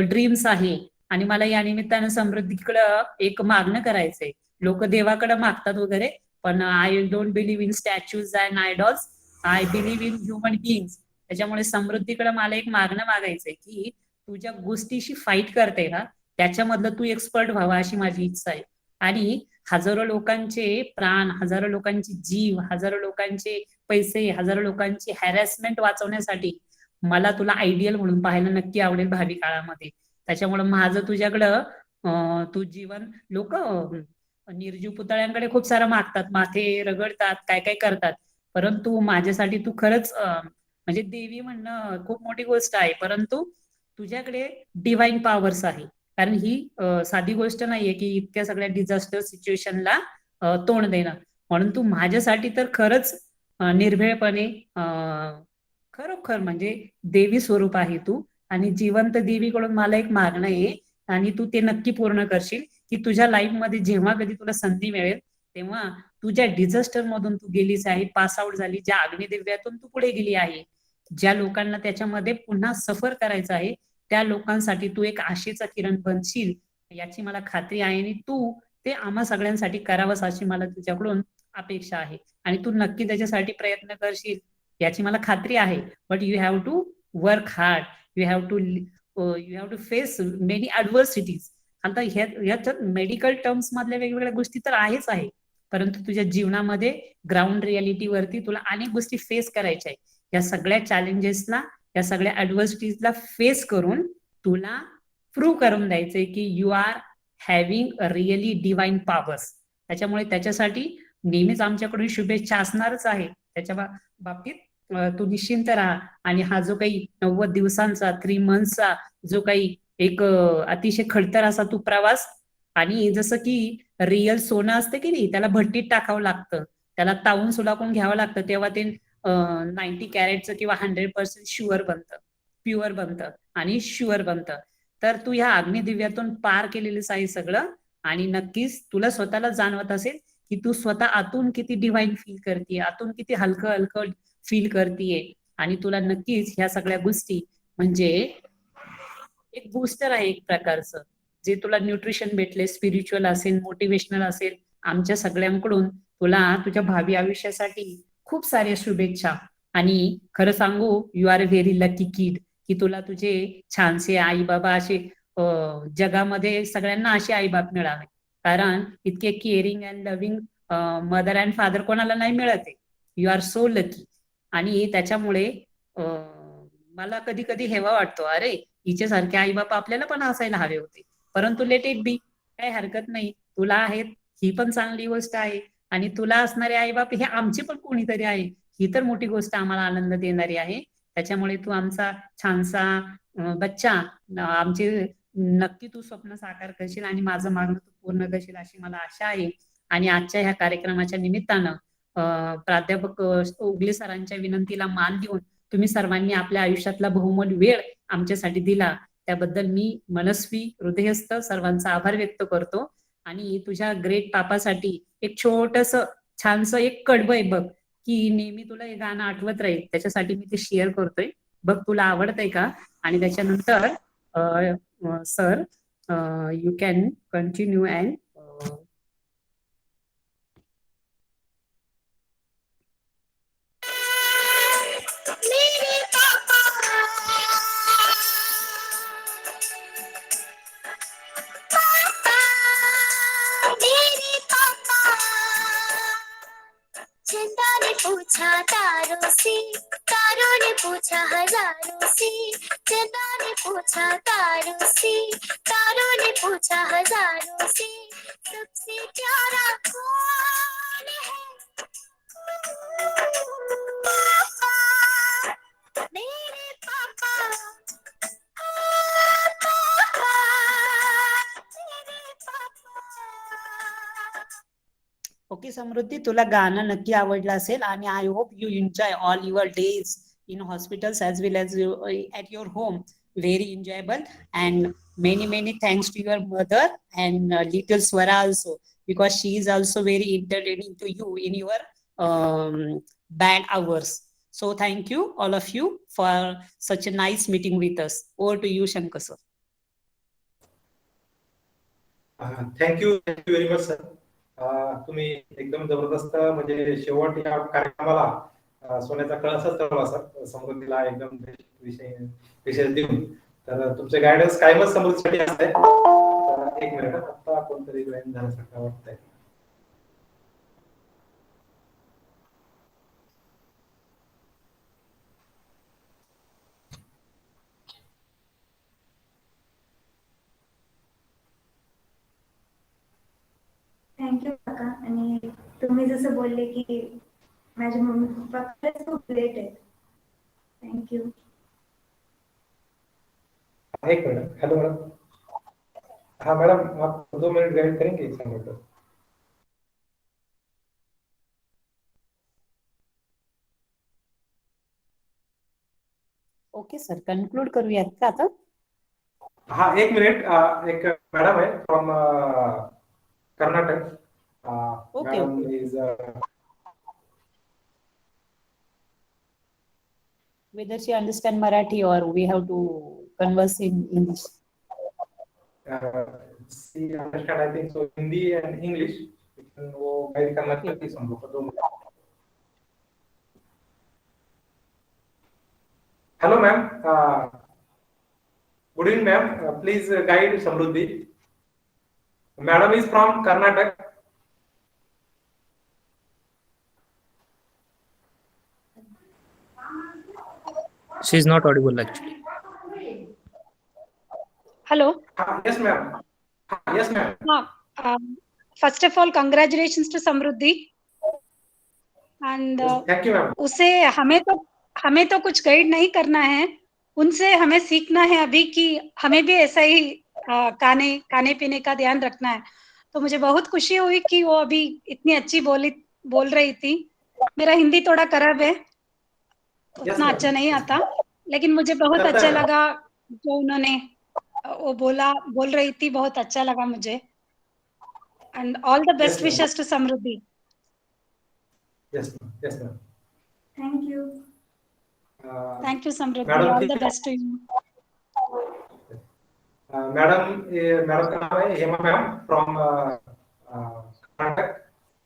Speaker 23: ड्रीम्स आहे. आणि मला या निमित्तानं समृद्धीकडं एक मागणं करायचंय. लोक देवाकडे मागतात वगैरे, पण I don't believe in statues and idols, I believe in human beings. त्याच्यामुळे समृद्धीकडे मला एक मागणं मागायचंय की तू ज्या गोष्टीशी फाईट करते ना, त्याच्यामधलं तू एक्सपर्ट व्हावा अशी माझी इच्छा आहे. आणि हजारो लोकांचे प्राण, हजारो लोकांचे जीव, हजारो लोकांचे पैसे, हजारो लोकांची हॅरॅसमेंट वाचवण्यासाठी मला तुला आयडियल म्हणून पाहायला नक्की आवडेल भावी काळामध्ये. त्याच्यामुळे माझं तुझ्याकडं तू जीवन लोक निर्जीव पुतळ्यांकडे खूप सारं मागतात, माथे रगडतात, काय काय करतात, परंतु माझ्यासाठी तू खरंच म्हणजे देवी म्हणणं खूप मोठी गोष्ट आहे, परंतु तुझ्याकडे डिवाइन पॉवर्स आहे. कारण ही साधी गोष्ट नाहीये की इतक्या सगळ्या डिझास्टर सिच्युएशनला तोंड देणं. म्हणून तू माझ्यासाठी तर खरंच निर्भयपणे खरोखर म्हणजे देवी स्वरूप आहे तू. आणि जिवंत देवीकडून मला एक मागणं आहे आणि तू ते नक्की पूर्ण करशील की तुझ्या लाईफ मध्ये जेव्हा कधी तुला संधी मिळेल तेव्हा तू ज्या डिझास्टर मधून तू गेलीस आहे, पास आउट झाली, ज्या अग्निदिव्यातून तू पुढे गेली आहे, ज्या लोकांना त्याच्यामध्ये पुन्हा सफर करायचं आहे, त्या लोकांसाठी तू एक आशेचा किरण बनशील याची मला खात्री आहे. आणि तू ते आम्हा सगळ्यांसाठी करावंस अशी मला तुझ्याकडून अपेक्षा आहे. आणि तू नक्की त्याच्यासाठी प्रयत्न करशील याची मला खात्री आहे. But you have to work hard, you have to face many adversities. आता ह्याच्यात मेडिकल टर्म्स मधल्या वेगवेगळ्या गोष्टी तर आहेच आहे, परंतु तुझ्या जीवनामध्ये ग्राउंड रियालिटीवरती तुला अनेक गोष्टी फेस करायच्या आहे. या सगळ्या चॅलेंजेसला, या सगळ्या ॲडव्हर्सिटीजला फेस करून तुला प्रूव्ह करून द्यायचंय की you are having a really divine powers. त्याच्यामुळे त्याच्यासाठी नेहमीच आमच्याकडून शुभेच्छा असणारच आहे. त्याच्या बाबतीत तू निश्चिंत राहा. आणि हा जो काही 90 दिवसांचा 3 मंथचा जो काही एक अतिशय खडतर असा तू प्रवास, आणि जसं की रिअल सोनं असतं की नाही, त्याला भट्टीत टाकावं लागतं, त्याला तावून सुलाकून घ्यावं लागतं, तेव्हा ते 90 कॅरेटचं किंवा 100% शुअर बनतं, प्युअर बनतं आणि शुअर बनतं. तर तू ह्या अग्निदिव्यातून पार केलेलीच आहे सगळं. आणि नक्कीच तुला स्वतःला जाणवत असेल की तू स्वतः आतून किती डिवाइन फील करते, आतून किती हलकं हलकं फील करतीये. आणि तुला नक्कीच ह्या सगळ्या गोष्टी म्हणजे एक बूस्टर आहे एक प्रकारचं, जे तुला न्यूट्रिशन भेटले, स्पिरिच्युअल असेल, मोटिवेशनल असेल, आमच्या सगळ्यांकडून तुला तुझ्या भावी आयुष्यासाठी खूप साऱ्या शुभेच्छा. आणि खरं सांगू, you are a very lucky kid की तुला तुझे छानसे आई बाबा असे जगामध्ये सगळ्यांना असे आई बाप मिळावे. कारण इतके caring and loving mother and father कोणाला नाही मिळत आहे. You are so lucky. आणि त्याच्यामुळे मला कधी कधी हेवा वाटतो, अरे हिच्यासारखे आई बाप आपल्याला पण असायला हवे होते. परंतु लेट इट बी, काही हरकत नाही, तुला आहेत ही पण चांगली गोष्ट आहे. आणि तुला असणारे आई बाप हे आमचे पण कोणीतरी आहे, ही तर मोठी गोष्ट आम्हाला आनंद देणारी आहे. त्याच्यामुळे तू आमचा छानसा बच्चा, आमचे नक्की तू स्वप्न साकार करशील आणि माझं मागणं तू पूर्ण करशील अशी मला आशा आहे. आणि आजच्या ह्या कार्यक्रमाच्या निमित्तानं प्राध्यापक उगले सरांच्या विनंतीला मान देऊन तुम्ही सर्वांनी आपल्या आयुष्यातला बहुमोल वेळ आमच्यासाठी दिला, त्याबद्दल मी मनस्वी हृदयस्थ सर्वांचा आभार व्यक्त करतो. आणि तुझ्या ग्रेट पापासाठी एक छोटस छानसं एक कडवं आहे बघ, की नेहमी तुला हे गाणं आठवत राहील, त्याच्यासाठी मी ते शेअर करतोय बघ, तुला आवडतंय का? आणि त्याच्यानंतर sir you can continue and
Speaker 5: Chanda ने पूछा तारों से, तारों ने पूछा हजारों से, चंदा ने पूछा तारों से, तारों ने पूछा हजारों से, सबसे प्यारा कौन है? पापा, मेरे पापा, पापा, मेरे पापा.
Speaker 23: ओके समृद्धी, तुला गाणं नक्की आवडलं असेल आणि I hope you enjoy all your days in hospitals as well as at your home. Very enjoyable, and many thanks to your mother and little Swara also, because she is also very entertaining to you in your bad hours. So thank you all of you for such a nice meeting with us. Over to you, Shankar sir.
Speaker 1: Thank you very much sir. तुम्ही एकदम जबरदस्त म्हणजे शेवट या कार्यक्रमाला सोन्याचा कळसच ठरवला sir, समृद्धीला एकदम विशेष देऊन. तर तुमचे गायडन्स कायमच समृद्धीसाठी असते. एक मिनिट, आता कोणतरी जॉईन झाल्यासारखं वाटतंय.
Speaker 10: काका. आणि तुम्ही जसं बोलले की माझे मम्मी पप्पा खरंच खूप ग्रेट आहेत. थँक्यू.
Speaker 1: एक मिनट. Hello madam. हाँ मैडम, आप 2 मिनट गाइड करेंगे समोर को?
Speaker 23: ओके सर, कन्क्लूड करूयात का आता?
Speaker 1: हाँ, 1 मिनट. एक मैडम है from Karnataka.
Speaker 23: Okay,
Speaker 1: madam
Speaker 23: okay.
Speaker 1: Is
Speaker 23: Whether she understand Marathi or we have to converse in English.
Speaker 1: She understand I think so Hindi and English. वो गाइड करना चाहती है हम लोग को 2 minute. Hello ma'am. Good evening ma'am. Please guide Samruddhi. Madam is from Karnataka.
Speaker 22: She is not audible actually.
Speaker 6: Hello.
Speaker 1: Yes ma'am. Yes ma'am.
Speaker 6: First of all, congratulations to Samruddhi. And
Speaker 1: Thank you ma'am.
Speaker 6: उसे हमें तो कुछ guide नहीं करना है, उनसे हमें सीखना है अभी कि हमें भी ऐसा ही खाने पीने का ध्यान रखना है. तो मुझे बहुत खुशी हुई कि वो अभी इतनी अच्छी बोल रही थी. मेरा हिंदी थोड़ा खराब है, उतना अच्छा नहीं आता, लेकिन मुझे बहुत अच्छा लगा जो उन्होंने वो बोल रही थी. बहुत अच्छा लगा मुझे. And all the best wishes to Samruddhi.
Speaker 1: Yes ma'am. Yes ma'am.
Speaker 10: Thank you.
Speaker 6: Thank you Samruddhi.
Speaker 1: Madam,
Speaker 6: All the best to you.
Speaker 1: Madam का नाम है हेमा मैम फ्रॉम कर्नाटक.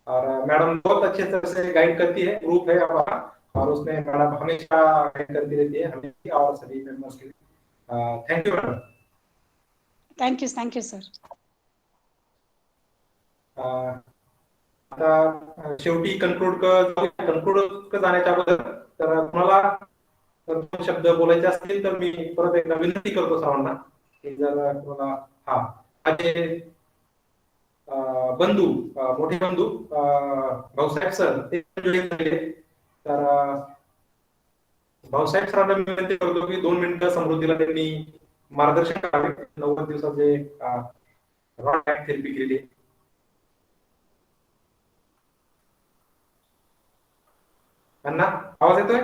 Speaker 1: और मैडम बहुत अच्छे तरह से गाइड करती है. ग्रुप है हमारा और उसमें मैडम हमेशा गाइड करती रहती है हमें और सभी मेंबर्स के लिए. Thank you madam.
Speaker 6: Thank you sir.
Speaker 1: आता शेवटी कन्क्लूड जाण्याच्या अगोदर तर तुम्हाला 2 शब्द बोलायचे असतील तर मी परत एकदा विनंती करतो सर्वांना की जर तुम्हाला माझे बंधू मोठे बंधू भाऊसाहेब सर ते तर भाऊसाहेब सरांना मी विनंती करतो की 2 मिनिटं समृद्धीला त्यांनी मार्गदर्शन करावे. 90 दिवसाचे रॉड थेरपी केली. अन्ना आवाज येतोय?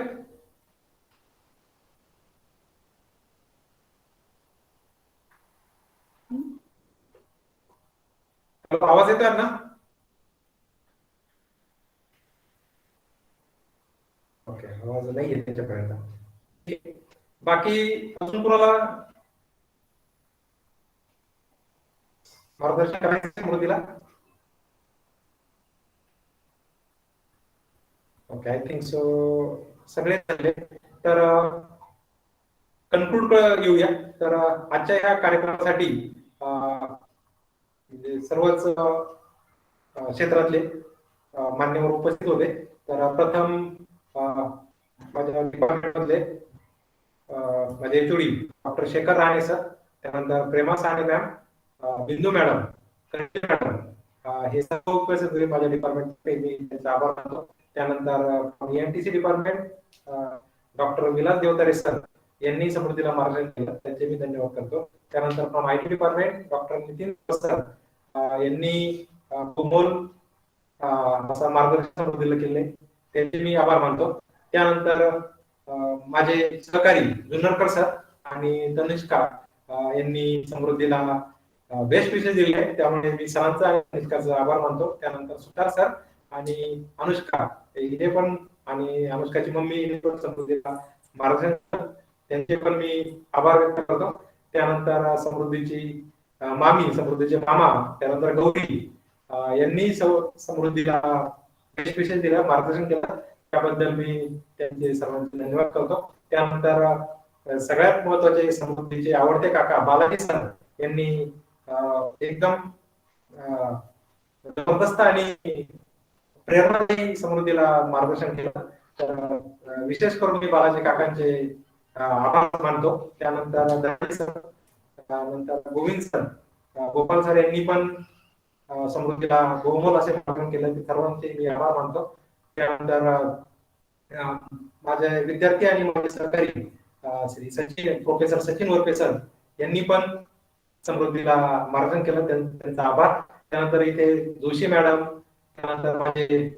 Speaker 1: आवाज येतोय अन्ना? ओके, आवाज नाही येत त्यांच्यापर्यंत. बाकी अजून कोणाला मार्गदर्शन करायचं समृद्धीला? ओके, आय थिंक सो सगळे झाले. तर कन्क्लूड येऊया. तर आजच्या ह्या कार्यक्रमासाठी म्हणजे सर्वच क्षेत्रातले मान्यवर उपस्थित होते. तर प्रथम माझ्या डिपार्टमेंटमधले माझे HOD doctor Shekhar Rane sir, त्यानंतर प्रेमा साने मॅम, बिंदू मॅडम, कंटी मॅडम, हे सर्व उपस्थित होते माझ्या डिपार्टमेंटचे. मी त्यांचा आभार मानतो. त्यानंतर NTC department doctor Vilas Devtare sir यांनी समृद्धीला मार्गदर्शन केलं, त्यांचे मी धन्यवाद करतो. त्यानंतर from IT department doctor Nitin sir यांनी मोल असं मार्गदर्शन समृद्धीला केले, त्यांचे मी आभार मानतो. त्यानंतर माझे सहकारी जुन्नरकर सर आणि तनिष्का यांनी समृद्धीला बेस्ट विषय दिले, त्यामुळे मी सरांचा आणि तनिष्काचा आभार मानतो. त्यानंतर सुतार सर आणि अनुष्का इथे पण आणि अनुष्काची मम्मी पण समृद्धीला मार्गदर्शन, त्यांचे पण मी आभार व्यक्त करतो. त्यानंतर समृद्धीची मामी, समृद्धीचे मामा, त्यानंतर गौरी यांनी समृद्धीला विशेष दिला, मार्गदर्शन केलं, त्याबद्दल मी त्यांचे सर्वांचे धन्यवाद करतो. त्यानंतर सगळ्यात महत्वाचे समृद्धीचे आवडते काका बालाजी सर यांनी एकदम जबरदस्त आणि प्रेरणादायी समृद्धीला मार्गदर्शन केलं. तर विशेष करून मी बालाजी काकांचे आभार मानतो. त्यानंतर नंतर गोविंद सर, गोपाल सर यांनी पण समृद्धीला बहुमोल असे मार्गदर्शन केलं, ते सर्वांचे मी आभार मानतो. त्यानंतर माझे विद्यार्थी आणि माझे सहकारी श्री सचिन प्रोफेसर सचिन वरपे सर यांनी पण समृद्धीला मार्गदर्शन केलं, त्यांचा आभार. त्यानंतर इथे जोशी मॅडम, त्यानंतर माझे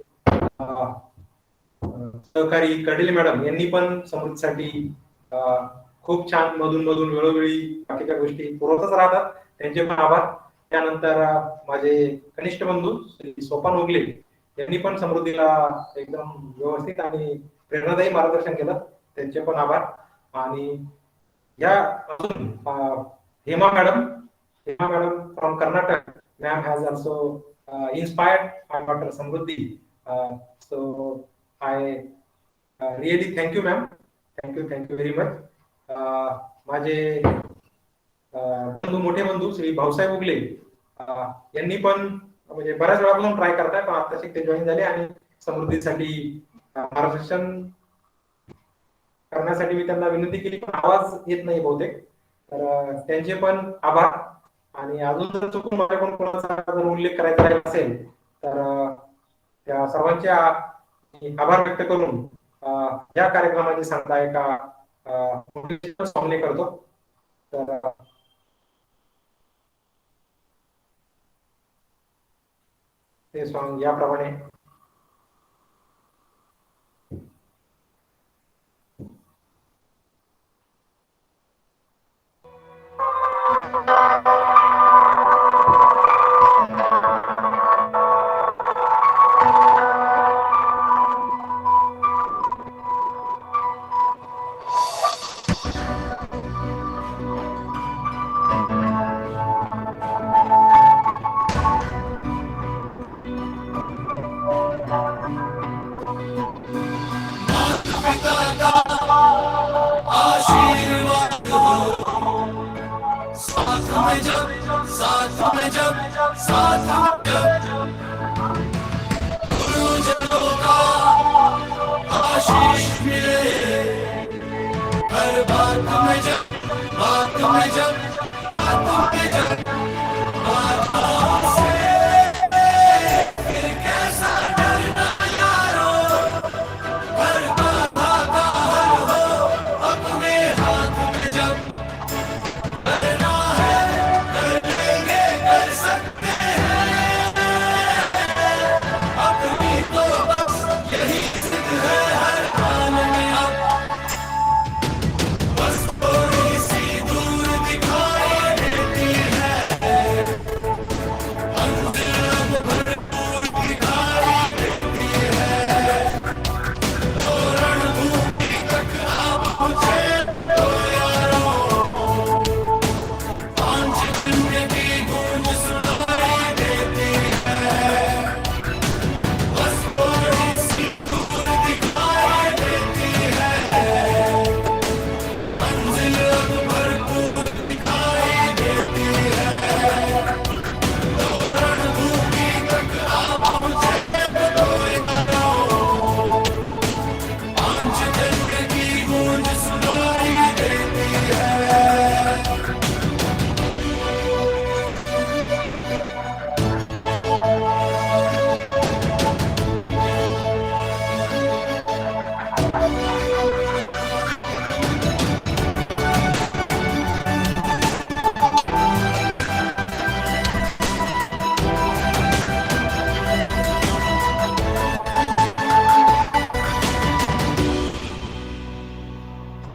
Speaker 1: सहकारी कडिले मॅडम यांनी पण समृद्धीसाठी खूप छान मधून मधून वेळोवेळी बाकीच्या गोष्टी पुरवतच राहतात, त्यांचे पण आभार. त्यानंतर माझे कनिष्ठ बंधू श्री सोपान उगले यांनी पण समृद्धीला एकदम व्यवस्थित आणि प्रेरणादायी मार्गदर्शन केलं, त्यांचे पण आभार. आणि या अजून Hema madam from Karnataka, ma'am has also inspired my daughter Samruddhi. So I really thank you, ma'am. Thank you very much. माझे मोठे बंधू श्री भाऊसाहेब उगले यांनी पण म्हणजे बऱ्याच वेळापासून ट्राय करताय, पण आता ते जॉईन झाले आणि समृद्धीसाठी मार्गदर्शन करण्यासाठी मी त्यांना विनंती केली, पण आवाज येत नाही बहुतेक, तर त्यांचे पण आभार. आणि अजून जर चुकून माझ्याकडून कोणाचा जर उल्लेख करायचा असेल तर त्या सर्वांचे आभार व्यक्त करून या कार्यक्रमाची सांगता एका सामने करतो. तर ते सॉंग याप्रमाणे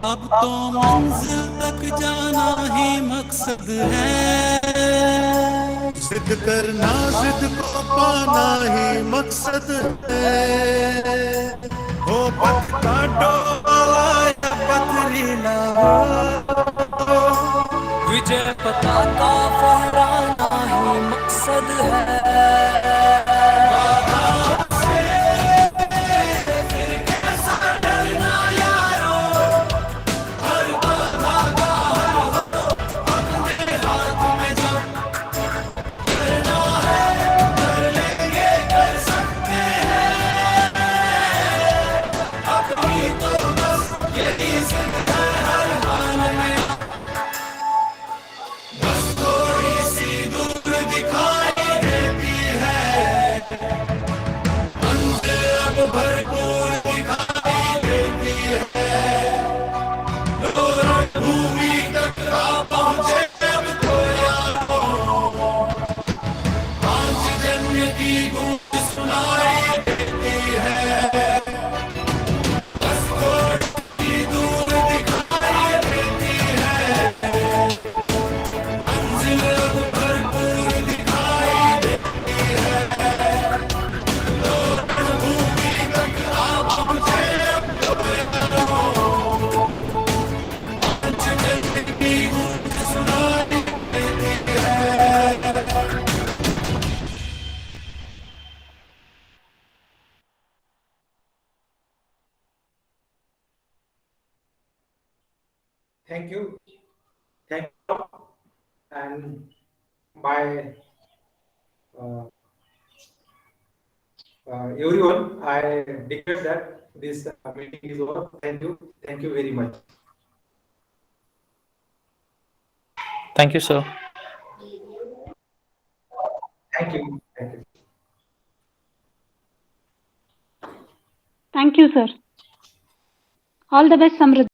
Speaker 8: अब तो मंजिल तक जाना ही मकसद है, जिद करना जिद को पाना ही मकसद है। हो पथ काटो या पथरीला हो, विजय पताका फहराना ही मकसद है। बस थोड़ी सी दूर दिखाई देती यज्ञ की गूंज सुनाई देती है, बस थोड़ी दूर दिखाई देती है, मंजिल अब भरपूर दिखाई देती है, लोग भूमि तक आ पहुंचे अपने कदमों, मंच यज्ञ की गूंज सुनाई देती है।
Speaker 1: Thank you. Thank you. And by everyone, I declare that this meeting is over. Thank you. Thank you very much.
Speaker 22: Thank you, sir.
Speaker 1: Thank you. Thank you.
Speaker 6: Thank you, sir. All the best, Samruddhi.